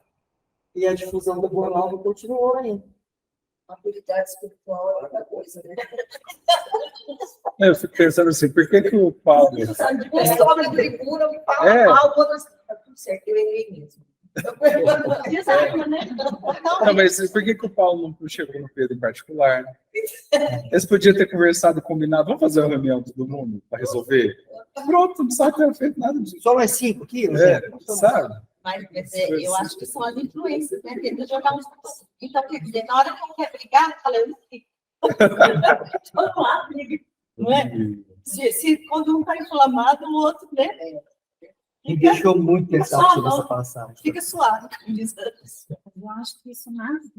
e a difusão da Boa Nova continuou ainda. Maturidade espiritual é outra coisa, né? Eu fico pensando assim, por que o Paulo... Sobre a tribuna, me fala mal, outras... Tá tudo certo, eu errei mesmo. Exato, né? Não, mas por que o Paulo não chegou no Pedro em particular? Eles podiam ter conversado, combinado, vamos fazer uma reunião todo mundo para resolver? Pronto, não sabe ter feito nada disso. Só mais 5 quilos, sabe? Mas eu acho que são as influências, né? Tenta jogar uns... Então, quer dizer, na hora que eu quero brigar, eu falei, eu não fico. Vamos lá, briga. Não é? Quando um está inflamado, o outro, né? Me deixou muito pensativo essa passagem. Fica suave. Eu acho que isso nasce.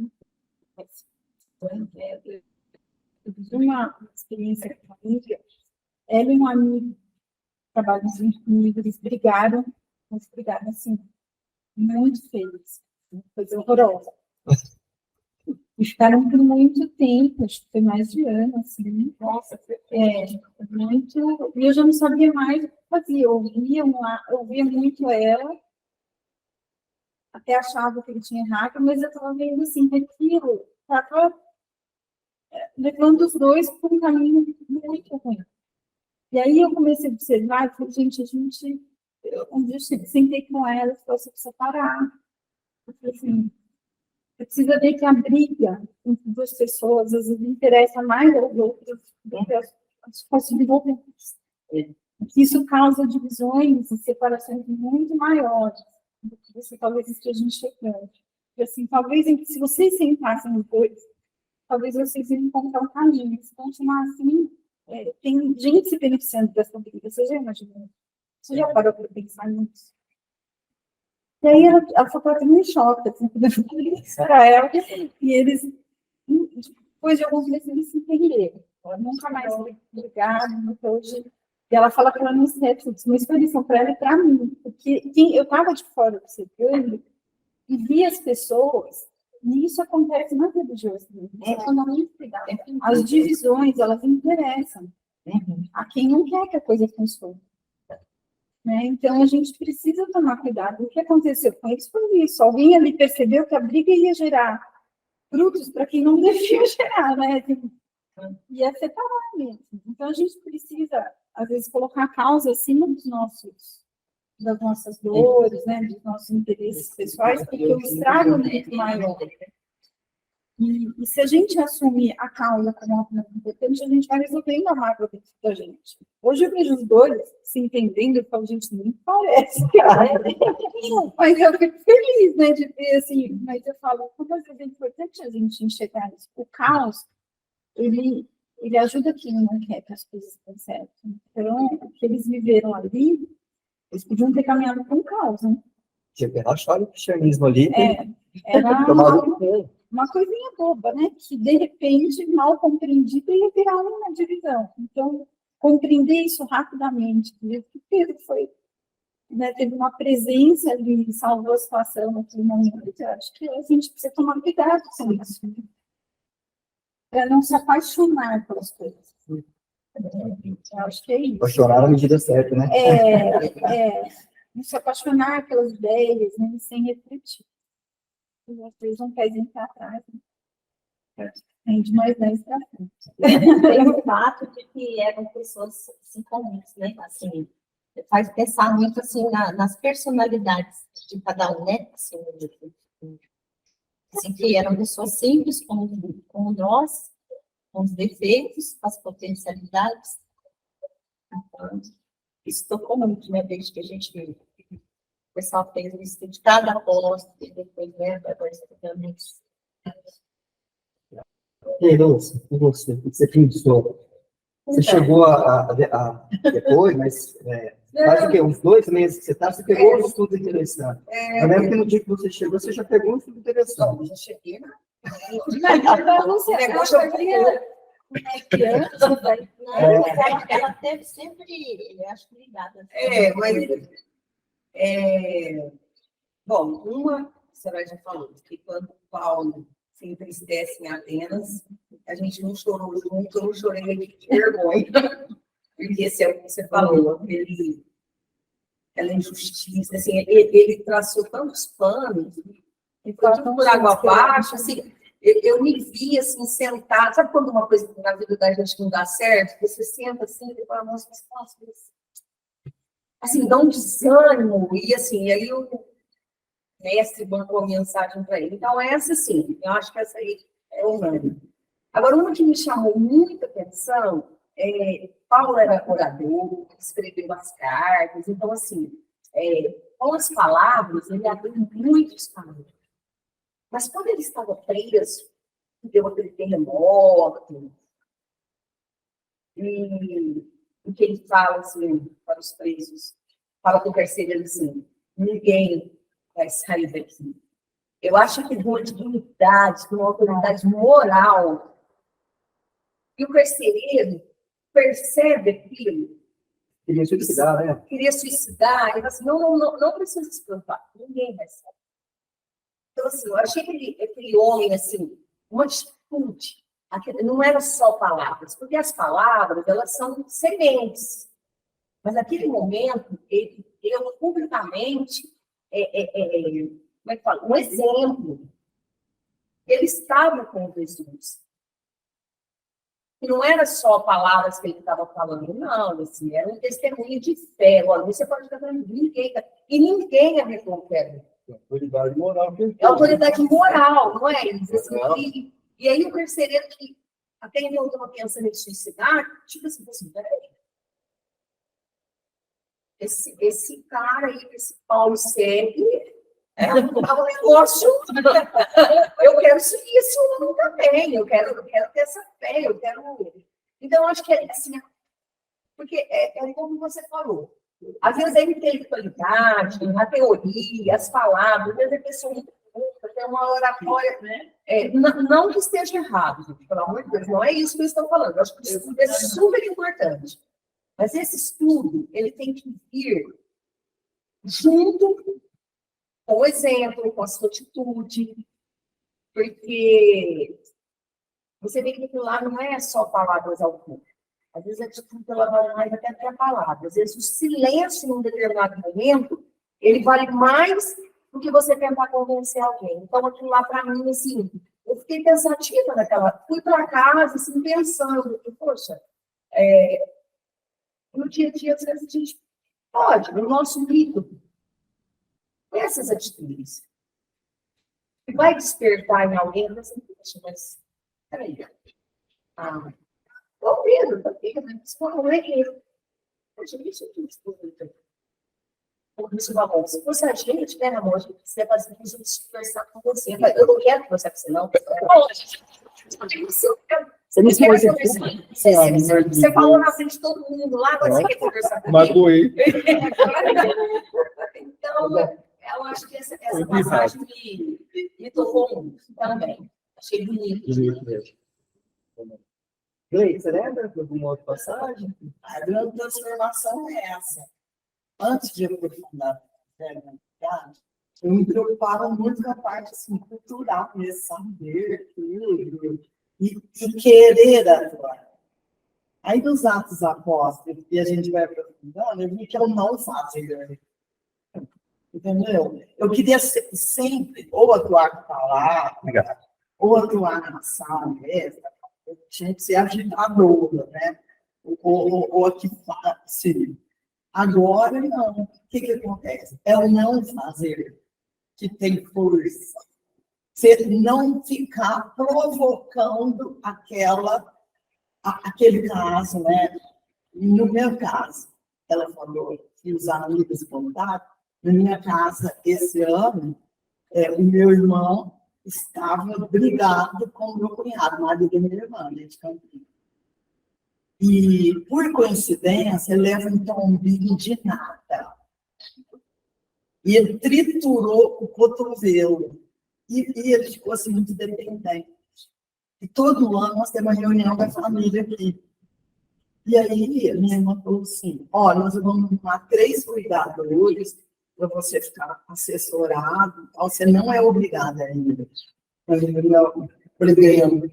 Eu tive uma experiência com a família. Ela e um amigo trabalham junto comigo, eles brigaram assim, muito feios, coisa horrorosa. E ficaram por muito tempo, acho que foi mais de ano, assim. Nossa, muito. E eu já não sabia mais o que fazia. Eu ouvia muito ela, até achava que ele tinha errado, mas eu estava vendo assim, que aquilo estava levando os dois por um caminho muito ruim. E aí eu comecei a observar e falei, gente, eu sentei com ela e falei, você precisa parar. Eu falei assim, você precisa ver que a briga entre duas pessoas, às vezes, interessa mais aos outros do que as possibilidades. Isso causa divisões e separações muito maiores do que você talvez esteja enxergando. E assim, talvez, se vocês sentassem os dois, talvez vocês iam encontrar um caminho. Se continuar assim, tem gente se beneficiando dessa briga. Você já imaginou? Você já parou para pensar nisso? E aí ela ficou até meio choque, assim, quando eu falei isso para ela, e eles, depois de alguns meses, eles se entenderam. Ela nunca mais brigaram, hoje. E ela fala para ela nos reptos, uma exposição para ela e para mim, porque eu estava de fora observando e vi as pessoas E isso acontece na religiosa. As divisões, elas interessam a quem não quer que a coisa funcione. Né? Então, a gente precisa tomar cuidado. O que aconteceu com eles foi isso. Alguém ali percebeu que a briga ia gerar frutos para quem não devia gerar, né? Ia separar mesmo. Então, a gente precisa, às vezes, colocar a causa acima das nossas dores, né? Dos nossos interesses pessoais, porque o estrago é muito maior. E se a gente assumir a causa como algo muito importante, a gente vai resolvendo a mágoa dentro da gente. Hoje eu vejo os dois se entendendo e falo, gente, nem parece, cara. Mas eu fico feliz, né, de ver assim. Mas eu falo, como às vezes é importante a gente enxergar isso. O caos, ele ajuda quem não quer que as coisas dêem certo. Então, o que eles viveram ali, eles podiam ter caminhado com o caos, né? Tinha que achar o cristianismo ali. Era Tomado uma coisinha boba, né? Que, de repente, mal compreendida, ia virar uma divisão. Então, compreender isso rapidamente, porque Pedro foi, né, teve uma presença ali, salvou a situação naquele momento. Eu acho que a gente precisa tomar cuidado com isso, para não se apaixonar pelas coisas. Eu acho que é isso. Vou chorar na medida certa, né? Não se apaixonar pelas ideias, né, sem refletir. Às vezes um pezinho para trás, né? Rende mais 10 para frente. Tem o fato de que eram pessoas assim, comuns, né? Assim, faz pensar muito assim, nas personalidades de cada um, né? Assim, que eram pessoas simples, como nós, com os defeitos, as potencialidades. Então, isso tocou muito, né? Desde que a gente viu. O pessoal fez o estudo de cada aposta, e depois, né, agora estudando isso. E aí, Lúcia, e você? O que você pensou? Você chegou a depois, mas faz o quê? Uns 2 meses que você está, você pegou um estudo interessante. Eu lembro que no dia que você chegou, você já pegou um estudo interessante. Eu já cheguei, né? Ela teve sempre, eu acho, ligada. Bom, uma, você já falou, que quando Paulo se entristece em Atenas, a gente não chorou junto, eu não chorei de vergonha. Porque esse é o que você falou, aquela injustiça, assim, ele traçou tantos panos, e foi tudo por água abaixo, assim, eu me vi, assim, sentada, sabe quando uma coisa na vida da gente não dá certo? Você senta assim, e fala, nossa, mas nossa, assim, dá um desânimo, e assim, e aí o mestre mandou mensagem para ele. Então, essa sim, eu acho que essa aí é unânime. Agora, uma que me chamou muita atenção, Paulo era orador, escreveu as cartas, então, assim, com as palavras, ele abriu muitos caminhos. Mas quando ele estava preso, deu aquele terremoto, e o que ele fala, assim, para os presos, fala com o carcereiro assim, ninguém vai sair daqui. Eu acho que de uma dignidade, de uma autoridade moral. E o carcereiro percebe aquilo. Queria suicidar, né? Queria suicidar. Ele fala assim, não precisa se preocupar. Ninguém vai sair. Então, assim, eu achei aquele homem, assim, uma atitude. Não eram só palavras, porque as palavras, elas são sementes. Mas naquele momento, ele deu publicamente como é que fala? Um exemplo. Ele estava com Jesus. E não era só palavras que ele estava falando, não, assim, era um testemunho de fé. Olha, você pode estar falando de ninguém, e ninguém arregou o pé. Autoridade moral. É autoridade moral, não é? Assim, e aí o carcereiro que até então estava pensando em suicidar, tipo assim, peraí. Esse cara aí, esse Paulo segue, um negócio. Eu quero seguir esse homem também, eu quero ter essa fé, eu quero. Então, eu acho que é assim, porque é como você falou. Às vezes a intelectualidade, a teoria, as palavras, às vezes a pessoa tem uma oratória, né? Não que esteja errado, gente, pelo amor de Deus, não é isso que eu estou falando. Eu acho que isso é super importante. Mas esse estudo, ele tem que vir junto com o exemplo, com a sua atitude. Porque você vê que aquilo lá não é só palavras ao corpo. Às vezes é tipo pela mais até que a palavra. Às vezes o silêncio num determinado momento, ele vale mais do que você tentar convencer alguém. Então, aquilo lá, para mim, assim, eu fiquei pensativa naquela... Fui para casa, assim, pensando, que, poxa, no dia a dia, às vezes, a gente pode, no nosso mito, ter essas atitudes. E vai despertar em alguém, você assim, mas, peraí, o Pedro, tá vendo? Como é que poxa, isso é tudo isso vai bom. Se fosse a gente, né, amor, a gente precisa fazer isso conversar com você. Mas eu não quero conversar com você, não. Você me Você falou na frente de todo mundo lá, agora você quer conversar comigo? Magoei. Então, eu acho que essa passagem me tocou muito também. Achei bonito. Gleice, você lembra de alguma outra passagem? A grande transformação é essa. Antes de eu aprofundar eu me preocupava muito com a parte assim, cultural, mesmo, saber tudo e querer atuar. Aí, nos Atos Apóstolos, e a gente vai aprofundando, eu vi que eu não fazia. Entendeu? Eu queria sempre ou atuar com a palavra, ou atuar na sala mesmo. Eu tinha que ser agitadora, né? Ou aqui, sim. Agora, não. O que acontece? É o não fazer que tem força. Você não ficar provocando aquele caso, né? No meu caso, ela falou que os amigos contaram. Na minha casa, esse ano, o meu irmão estava brigado com o meu cunhado, marido da minha irmã, de Campinas. E, por coincidência, ele leva um tombinho de nada. E ele triturou o cotovelo. E ele ficou assim, muito dependente. E todo ano nós temos uma reunião da família aqui. E aí, minha irmã falou assim, olha, nós vamos arrumar 3 cuidadores para você ficar assessorado. Você não é obrigada ainda. Não, brigando.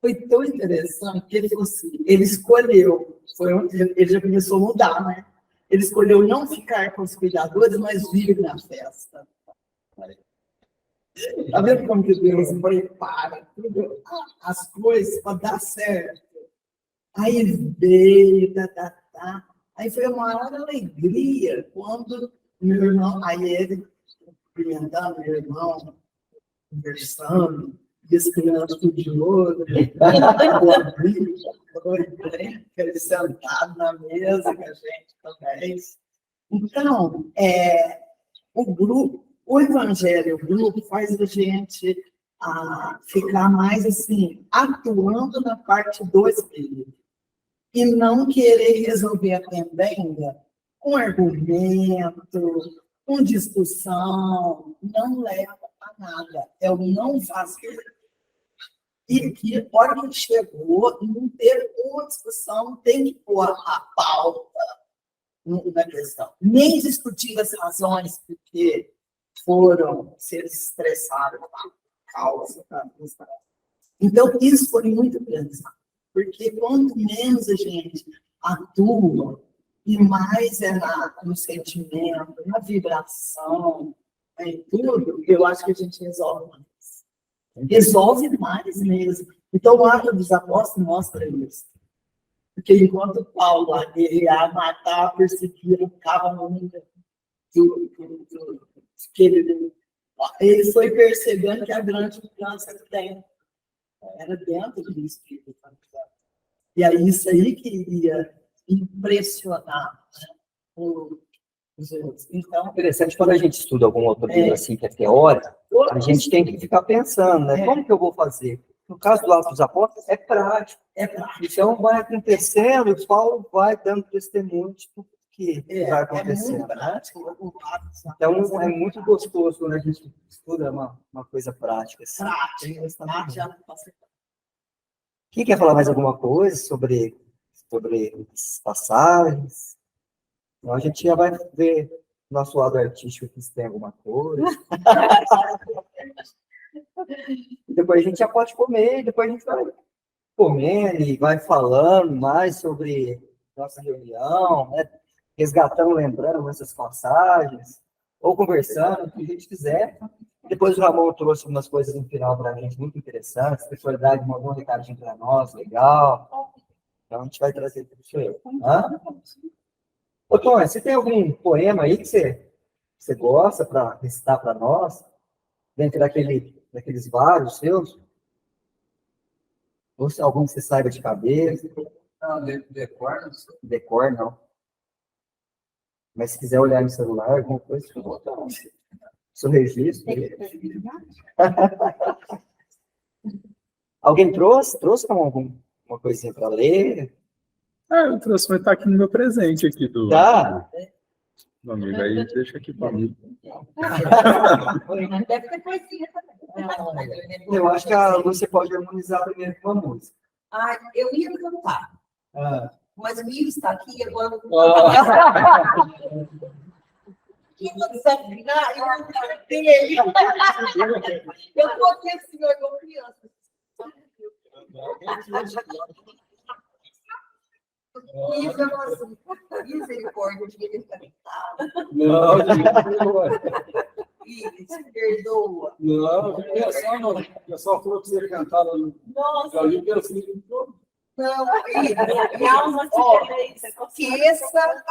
Foi tão interessante que ele falou assim, ele escolheu, ele já começou a mudar, né? Ele escolheu não ficar com os cuidadores, mas vir na festa. Tá vendo como que Deus prepara tudo, as coisas para dar certo? Aí veio, Aí foi uma maior alegria quando meu irmão, aí ele, cumprimentando meu irmão, conversando, descriando tudo de ouro, ele sentado na mesa com a gente também. Então, o Evangelho, o grupo, faz a gente ficar mais assim, atuando na parte do Espírito. E não querer resolver a pendenga com argumento, com discussão, não leva a nada. É o não fazer. E que, a hora que chegou, não ter uma discussão, tem que pôr a pauta na questão. Nem discutir as razões porque se eles estressaram a causa. Então, isso foi muito pensado. Porque quanto menos a gente atua, e mais no sentimento, na vibração, em tudo, eu acho que a gente resolve mais. Resolve mais mesmo. Então, o Atos dos Apóstolos mostra isso. Porque enquanto Paulo ia matar, perseguir, ficava no mundo ele foi percebendo que a grande mudança que tem era dentro do Espírito. E é isso aí que iria impressionar, né, os outros. Então, Interessante, quando a gente estuda algum outro livro assim, que é teórico, a gente tem que ficar pensando, né? Como que eu vou fazer? No caso do Atos dos Apóstolos, é prático. Então, vai acontecendo, o Paulo vai dando testemunho de tudo que vai acontecendo. Muito prático, então, é muito gostoso quando a gente estuda uma coisa prática. Assim. Quem quer falar mais alguma coisa sobre as passagens? Então, a gente já vai ver nosso lado artístico, se tem alguma coisa. E depois a gente já pode comer, e depois a gente vai comendo e vai falando mais sobre nossa reunião, né? Resgatando, lembrando essas passagens, ou conversando, o que a gente quiser. Depois o Ramon trouxe umas coisas no final para a gente muito interessantes, a espiritualidade mandou um recadinho para nós, legal. Então a gente vai trazer tudo isso aí. Hã? Ô, Tony, você tem algum poema aí que você gosta para recitar para nós? Dentro daqueles vários seus? Ou se algum que você saiba de cabeça? Não, decor, não sei. Decor, não. Mas se quiser olhar no celular, alguma coisa, fica à vontade. Seu registro. Alguém trouxe? Trouxe alguma coisinha para ler? Eu trouxe, vai estar aqui no meu presente aqui do Tá. amigo. Aí deixa aqui para mim. Deve ter coisinha também. Eu acho que você pode harmonizar primeiro com uma música. Ai, eu ia cantar, Ah. mas o Ivo está aqui, eu ando. Ah, Que não desafinar, eu não cantei. Eu tô aqui assim, eu igual criança. Isso é uma misericórdia de ele cantar. não, Isso, perdoa. não, o pessoal falou que você cantava no Nossa, Galinho, eu assim, não, Minha alma se esqueça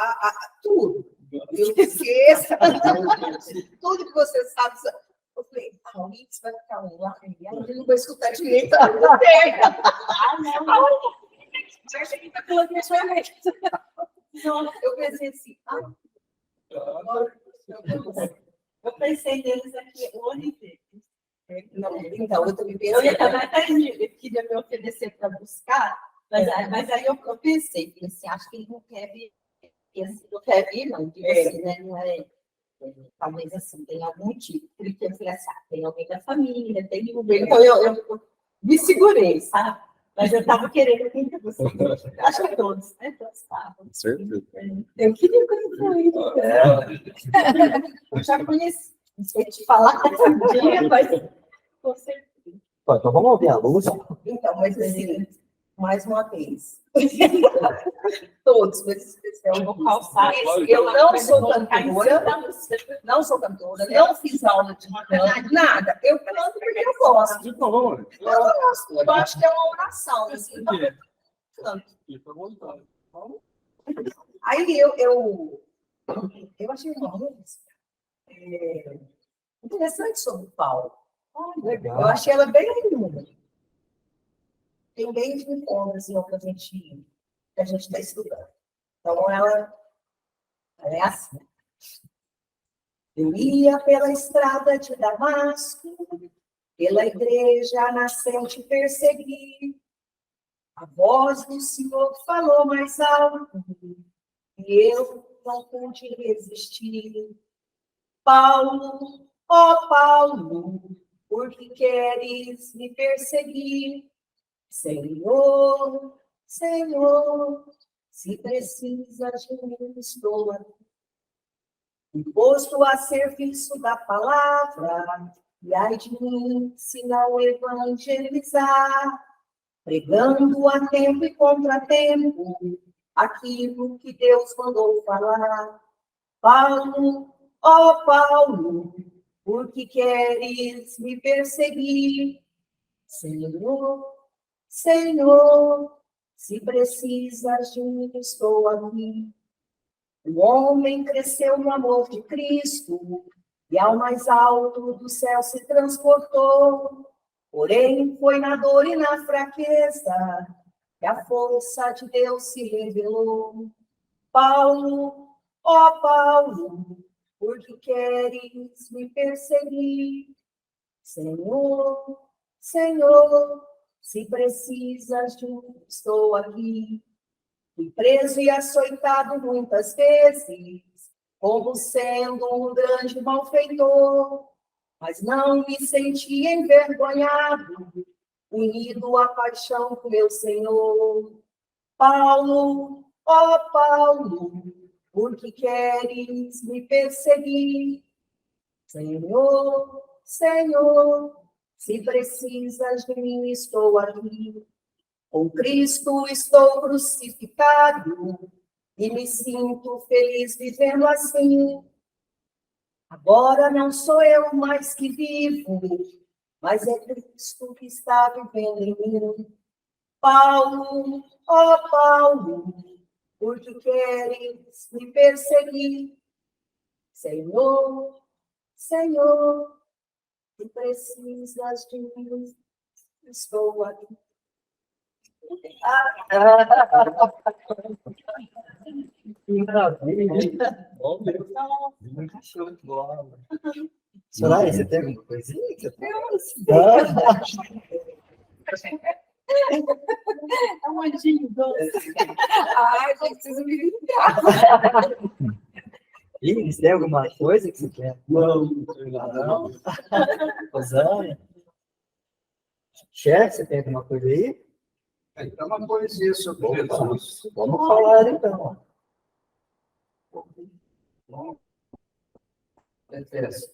tudo. Eu esqueça tudo que você sabe. Eu falei, o Mix vai ficar lá, ele não vai escutar direito. Eu pensei assim, Eu pensei neles aqui, o Oliveira. não, então, eu também Eu ia pensei. até queria me oferecer para buscar, mas aí eu pensei assim, acho que ele não quer vir, assim, não quer vir, não, digo assim, né? Não é, talvez assim, tem algum motivo. Porque eu falei assim, tem alguém da família, tem um. Então eu me segurei, sabe? Mas eu estava querendo vir para você. Acho que todos, né? Todos estavam. Com certeza. Eu queria conhecer ele. Eu já conheci. Não sei te falar um dia, mas com certeza. Então vamos ouvir a luz. Então, mas assim, mais uma vez. Todos, mas especial. Eu vou calçar. Eu não sou cantora, não sou cantora, não fiz aula de canto, nada. Eu canto porque eu gosto. então vamos lá. Eu gosto, eu acho que é uma oração, assim, então eu canto. Fica à vontade. Aí eu achei uma música interessante sobre Paulo. Eu Legal. achei ela bem linda. Tem bem de encontro, assim, que a gente está estudando. Então, ela é assim. Eu ia pela estrada de Damasco, pela igreja nascente persegui. A voz do Senhor falou mais alto, e eu não pude resistir. Paulo, ó Paulo, por que queres me perseguir? Senhor, Senhor, se precisas de mim, estou aqui. Posto a serviço da palavra, e ai de mim, se não evangelizar, pregando a tempo e contratempo, aquilo que Deus mandou falar. Paulo, ó Paulo, por que queres me perseguir? Senhor, Senhor, se precisas de mim, estou aqui. O homem cresceu no amor de Cristo e ao mais alto do céu se transportou. Porém, foi na dor e na fraqueza que a força de Deus se revelou. Paulo, ó Paulo, por que queres me perseguir? Senhor, Senhor, se precisas de mim, estou aqui. Fui preso e açoitado muitas vezes, como sendo um grande malfeitor, mas não me senti envergonhado, unido à paixão do meu Senhor. Paulo, ó Paulo, por que queres me perseguir? Senhor, Senhor, se precisas de mim, estou aqui. Com Cristo estou crucificado e me sinto feliz vivendo assim. Agora não sou eu mais que vivo, mas é Cristo que está vivendo em mim. Paulo, ó Paulo, por que queres me perseguir? Senhor, Senhor, se precisas de mim, estou aqui. Que maravilha. Bom mesmo. Show de bola. Soraya, você tem alguma coisinha? Que você tem? É um anjinho doce. Ai, preciso me ligar. Iris, tem alguma coisa que você quer? Não tem nada. Não. Rosânia? Chefe, você tem alguma coisa aí? Então, uma poesia sobre Jesus. Vamos falar então. Detesto.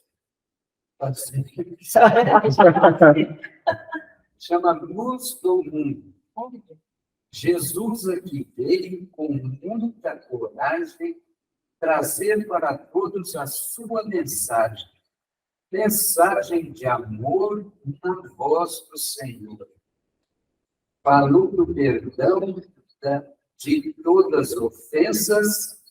Pode ser. Chama Luz do Mundo. Jesus aqui veio com muita coragem trazer para todos a sua mensagem. Mensagem de amor na voz do Senhor. Falou do perdão de todas as ofensas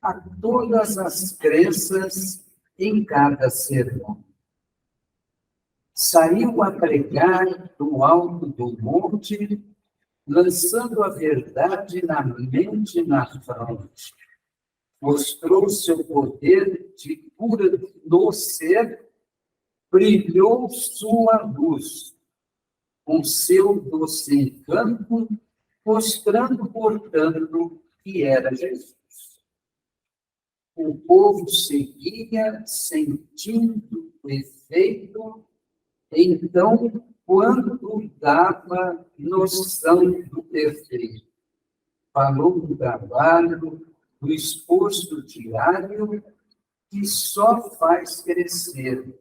a todas as crenças em cada sermão. Saiu a pregar do alto do monte, lançando a verdade na mente e na fronte. Mostrou seu poder de cura no ser, brilhou sua luz, com seu doce encanto, mostrando, portanto, que era Jesus. O povo seguia, sentindo o efeito, então, quando dava noção do perfeito. Falou do trabalho, do esforço diário, que só faz crescer.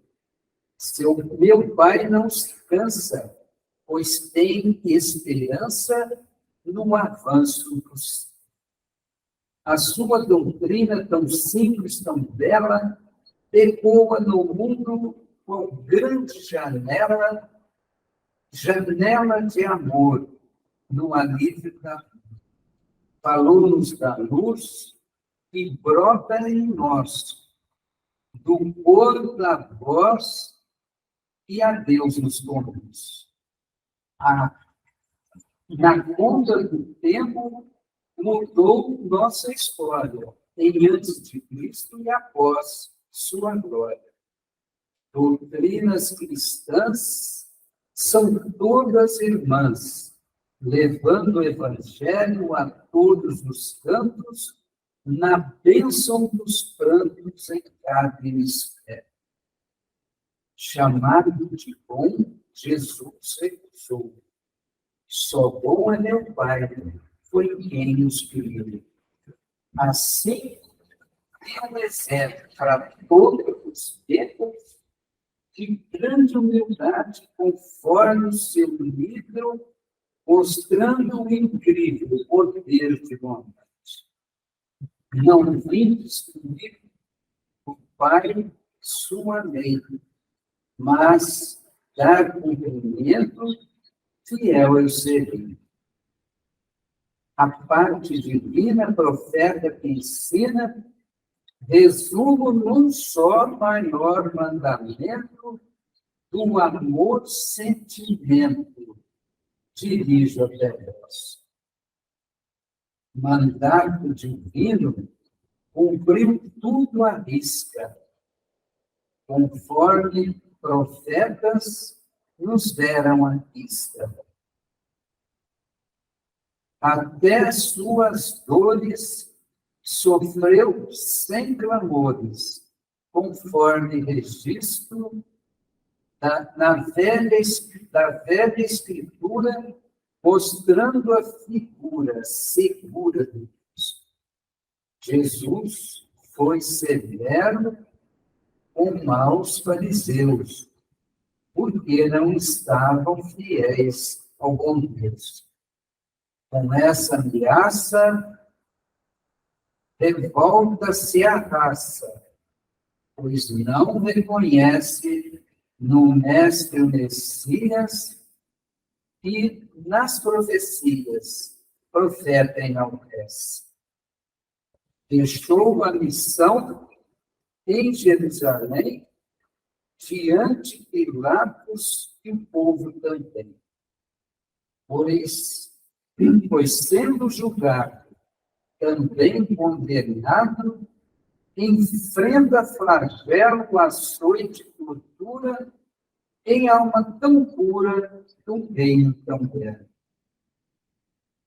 Meu Pai não se cansa, pois tem esperança no avanço do céu. A sua doutrina tão simples, tão bela, ecoa no mundo com grande janela de amor, no alívio da vida. Falou-nos da luz que brota em nós, do coro da voz e a Deus nos conduz. Na conta do tempo, mudou nossa história, em antes de Cristo e após sua glória. Doutrinas cristãs são todas irmãs, levando o Evangelho a todos os cantos, na bênção dos prantos em cada hemisfério. Chamado de bom, Jesus recusou. Só bom é meu Pai, foi quem nos criou. Assim, é um exemplo para todos os tempos de grande humildade, conforme o seu livro, mostrando o incrível poder de bondade. Não vim destruir o Pai, sua lei, mas dar cumprimento fiel eu serei. A parte divina, profeta que ensina, resumo num só maior mandamento do amor sentimento, dirijo até vós. Mandato divino, cumpriu tudo à risca, conforme profetas nos deram a pista. Até suas dores sofreu sem clamores, conforme registro da velha Escritura, mostrando a figura segura de Deus. Jesus foi severo, com maus fariseus, porque não estavam fiéis ao bom Deus. Com essa ameaça, revolta-se a raça, pois não reconhece no Mestre o Messias e nas profecias profeta enaltece. Deixou a missão em Jerusalém diante de Pilatos e o povo também. Pois sendo julgado, também condenado, enfrenta flagelo, açoite e tortura em alma tão pura do reino tão grande.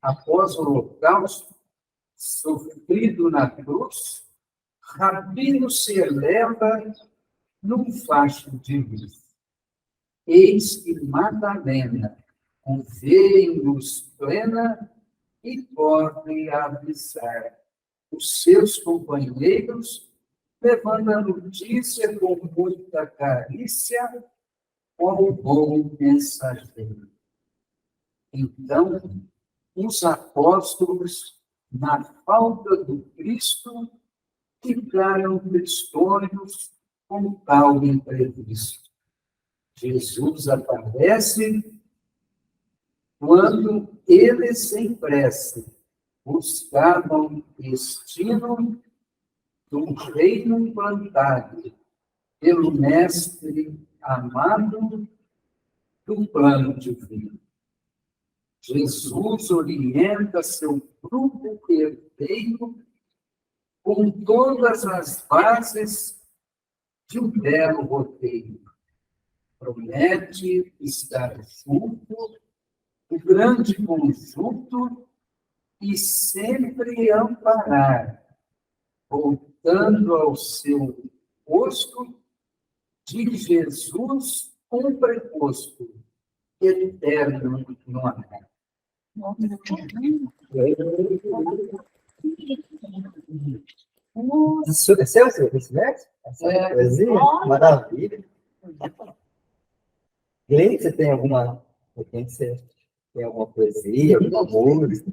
Após o holocausto, sofrido na cruz, Rabino se eleva num facho de luz. Eis que Madalena o vê em luz plena e corre a avisar os seus companheiros, levando a notícia com muita carícia, como bom mensageiro. Então, os apóstolos, na falta do Cristo, ficaram tristonhos com tal imprevisto. Jesus aparece quando eles em prece buscavam destino do reino implantado pelo Mestre amado do plano divino. Jesus orienta seu grupo herdeiro com todas as bases de um belo roteiro. Promete estar junto, o grande conjunto, e sempre amparar, voltando ao seu posto de Jesus com preposto, eterno no amor. É seu esse verso? Essa poesia? Maravilha. Gleice, você tem alguma poesia, alguma música?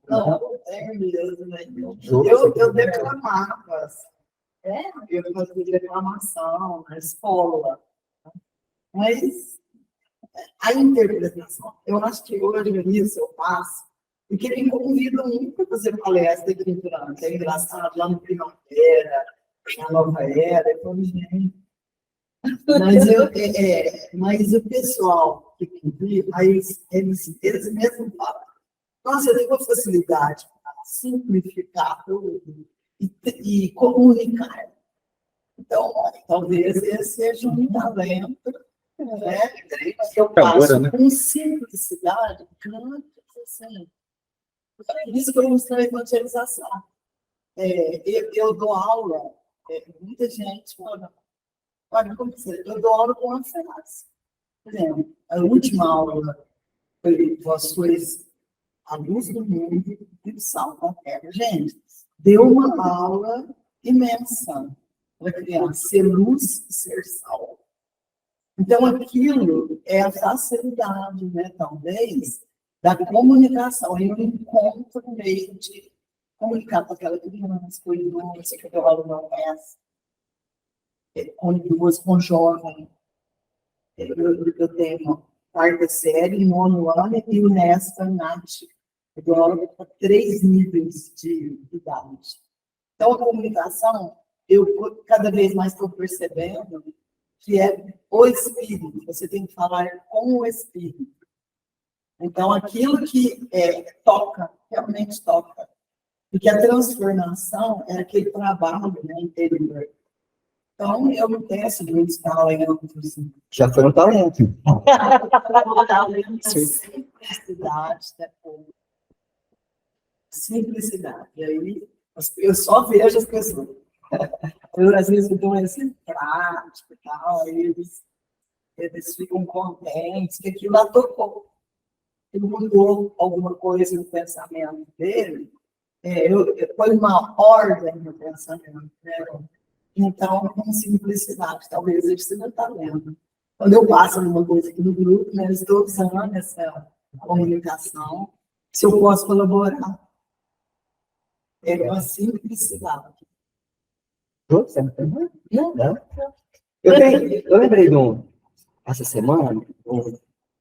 Não, é mesmo, né? Juro, Eu declamava. Eu fazia declamação na escola. Mas a interpretação, eu acho que hoje isso eu faço, porque me convidam muito para fazer palestra aqui em Franca. É engraçado, lá no Primavera, na Nova Era, eu falo, gente. Mas o pessoal que convive, eles mesmos falam, nossa, eu tenho uma facilidade para simplificar tudo e comunicar. Então, talvez esse seja um talento, né? Que eu faço com simplicidade, assim. Por isso que eu mostrei a evangelização. Eu dou aula, muita gente fala, olha, como dizer, eu dou aula com uma frase. Por exemplo, a última aula foi vós sois a luz do mundo e o sal da terra. Gente, deu uma aula imensa para criar, ser luz e ser sal. Então, aquilo é a facilidade, né, talvez, da comunicação. Eu encontro um meio de comunicar com aquela criança, com o idoso, que eu aluno não conhece, com o idoso, com o jovem. Eu tenho quarta série, nono ano, e o Nesta, Nath, eu dou aula para 3 níveis de idade. Então, a comunicação, eu cada vez mais estou percebendo que é o espírito, você tem que falar com o espírito. Então, aquilo que toca, realmente toca. Porque a transformação é aquele trabalho, né, interior. Então, eu não peço de muitos talentos. Já foi um talento. Simplicidade, né? Simplicidade. E aí, eu só vejo as pessoas. Eu, às vezes, eu dou um exemplo prático e tal, aí eles ficam contentes que aquilo lá tocou. Ele mudou alguma coisa no pensamento dele. Eu ponho uma ordem no pensamento, né? Então, com simplicidade, talvez ele seja talento. Quando eu passo alguma coisa aqui no grupo, né, eu estou usando essa comunicação, se eu posso colaborar, é uma simplicidade. Você não tem mais? Não. Eu lembrei essa semana,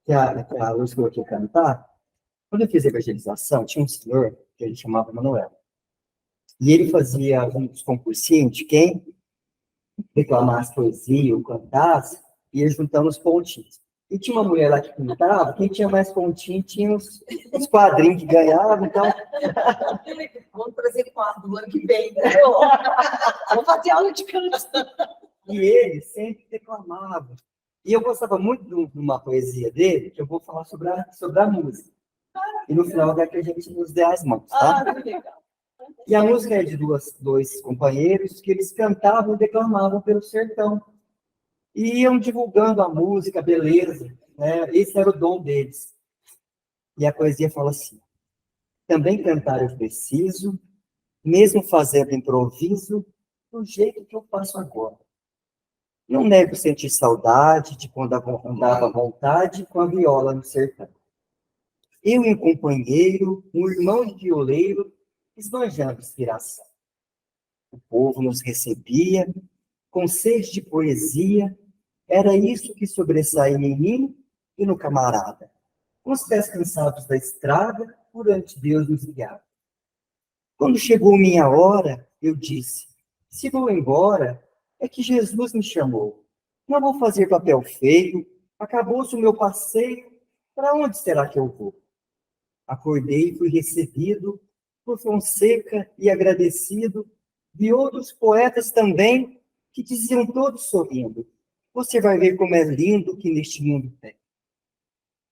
que a Luz colocou cantar. Quando eu fiz a evangelização, tinha um senhor que ele chamava Manuel. E ele fazia uns concursinhos de quem declamasse poesia ou cantasse, ia juntando os pontinhos. E tinha uma mulher lá que pintava, quem tinha mais pontinho tinha uns quadrinhos que ganhava, então... Vamos trazer quadro do ano que vem, né? Vamos fazer aula de canto. E ele sempre declamava. E eu gostava muito de uma poesia dele, que eu vou falar sobre a música. E no final daqui a gente nos dê as mãos, tá? Que legal. E a música é de dois companheiros que eles cantavam e declamavam pelo sertão. E iam divulgando a música, a beleza, né? Esse era o dom deles. E a poesia fala assim: também cantar eu preciso, mesmo fazendo improviso, do jeito que eu faço agora. Não nego sentir saudade de quando andava à vontade com a viola no sertão. Eu e um companheiro, um irmão de violeiro, esbanjando inspiração. O povo nos recebia, com sede de poesia, era isso que sobressaía em mim e no camarada. Com os pés cansados da estrada, por ante Deus nos guiava. Quando chegou minha hora, eu disse: se vou embora, é que Jesus me chamou. Não vou fazer papel feio, acabou-se o meu passeio, para onde será que eu vou? Acordei e fui recebido por Fonseca e agradecido, de outros poetas também, que diziam todos sorrindo: você vai ver como é lindo que neste mundo tem.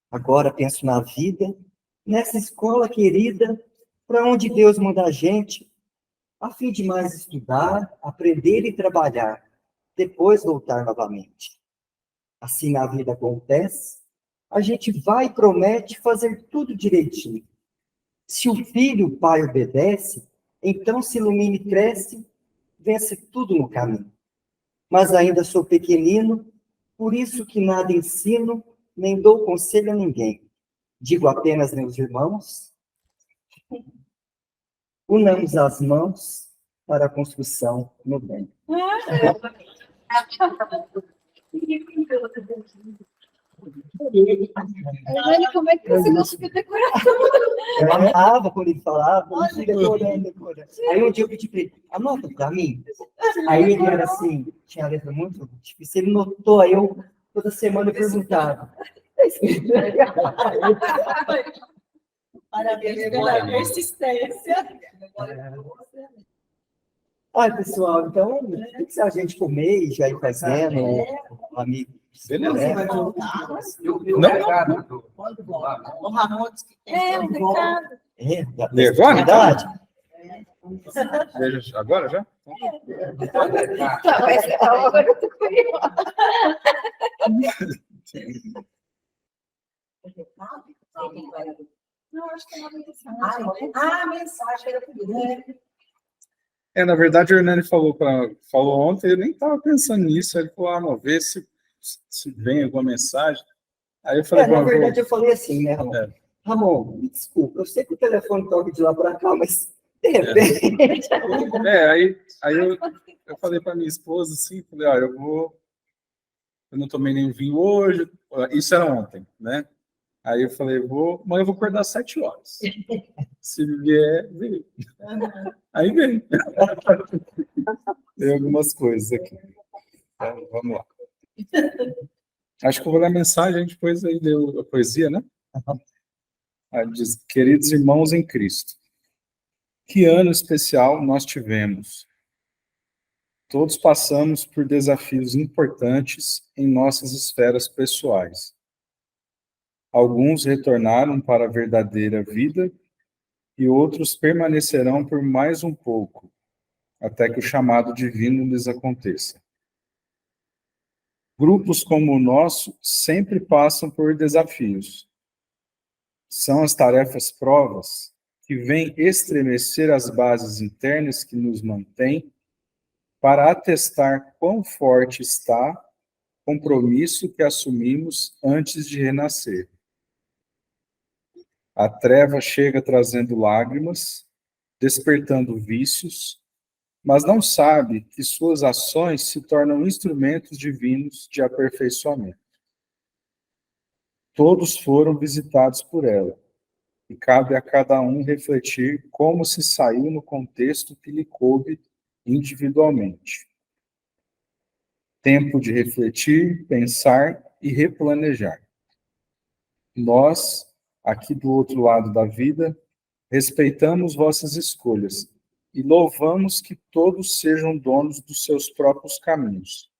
Agora penso na vida, nessa escola querida, para onde Deus manda a gente, a fim de mais estudar, aprender e trabalhar, depois voltar novamente. Assim a vida acontece, a gente vai e promete fazer tudo direitinho. Se o filho o pai obedece, então se ilumina e cresce, vence tudo no caminho. Mas ainda sou pequenino, por isso que nada ensino, nem dou conselho a ninguém. Digo apenas, meus irmãos, unamos as mãos para a construção no bem. Olha, como é que você conseguiu decorar? Eu amava quando ele falava, decorando. Aí um dia eu pedi para ele: anota para mim. Aí ele era assim, tinha a letra muito difícil, ele notou, aí eu toda semana eu perguntava. Parabéns pela persistência. Ai, pessoal, então, o que se a gente comer e já ir fazendo, amigo? Beleza. Você vai voltar? O Ramon disse que tem. Um recado. Da atividade? Veja, agora já? Tá, mas agora eu tô curiosa. Não, acho que é uma mensagem. A mensagem era comigo. Na verdade, o Hernani falou ontem, eu nem estava pensando nisso. Ele falou: vamos ver se vem alguma mensagem. Aí eu falei: Na verdade, eu falei assim, né, Ramon? Ramon, me desculpa, eu sei que o telefone toca de lá para cá, mas de repente. Aí eu falei para minha esposa assim: falei, eu não tomei nenhum vinho hoje. Isso era ontem, né? Aí eu falei: amanhã eu vou acordar às 7 horas. Se vier, vem. Aí vem. Tem algumas coisas aqui. Então, vamos lá. Acho que eu vou ler a mensagem, a gente depois aí deu a poesia, né? Aí diz: queridos irmãos em Cristo, que ano especial nós tivemos. Todos passamos por desafios importantes em nossas esferas pessoais. Alguns retornaram para a verdadeira vida e outros permanecerão por mais um pouco, até que o chamado divino lhes aconteça. Grupos como o nosso sempre passam por desafios. São as tarefas provas que vêm estremecer as bases internas que nos mantêm para atestar quão forte está o compromisso que assumimos antes de renascer. A treva chega trazendo lágrimas, despertando vícios, mas não sabe que suas ações se tornam instrumentos divinos de aperfeiçoamento. Todos foram visitados por ela, e cabe a cada um refletir como se saiu no contexto que lhe coube individualmente. Tempo de refletir, pensar e replanejar. Nós, aqui do outro lado da vida, respeitamos vossas escolhas e louvamos que todos sejam donos dos seus próprios caminhos.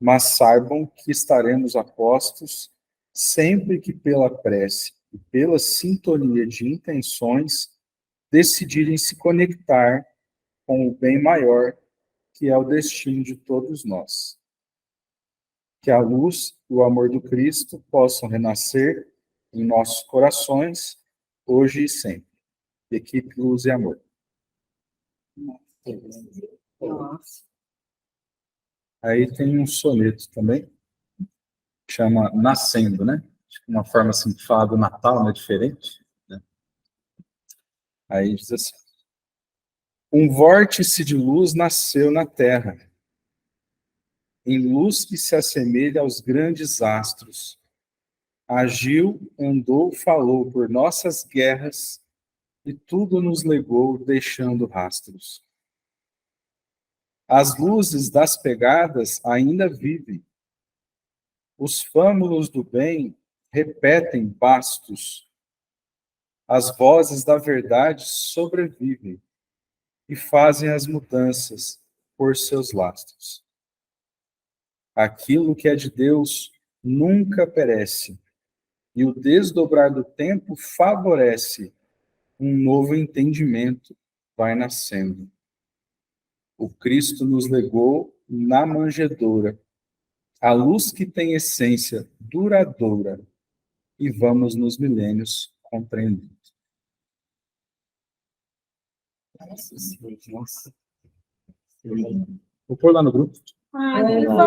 Mas saibam que estaremos a postos sempre que pela prece e pela sintonia de intenções decidirem se conectar com o bem maior, que é o destino de todos nós. Que a luz e o amor do Cristo possam renascer em nossos corações, hoje e sempre. Equipe Luz e Amor. Nossa. Aí tem um soneto também, que chama Nascendo, né? Uma forma assim de falar do Natal, né? Diferente. Né? Aí diz assim: um vórtice de luz nasceu na terra, em luz que se assemelha aos grandes astros. Agiu, andou, falou por nossas guerras, e tudo nos legou, deixando rastros. As luzes das pegadas ainda vivem. Os fâmulos do bem repetem bastos. As vozes da verdade sobrevivem e fazem as mudanças por seus lastros. Aquilo que é de Deus nunca perece, e o desdobrar do tempo favorece. Um novo entendimento vai nascendo. O Cristo nos legou na manjedoura a luz que tem essência duradoura, e vamos nos milênios compreendendo. Nossa. Vou pôr lá no grupo. Ah,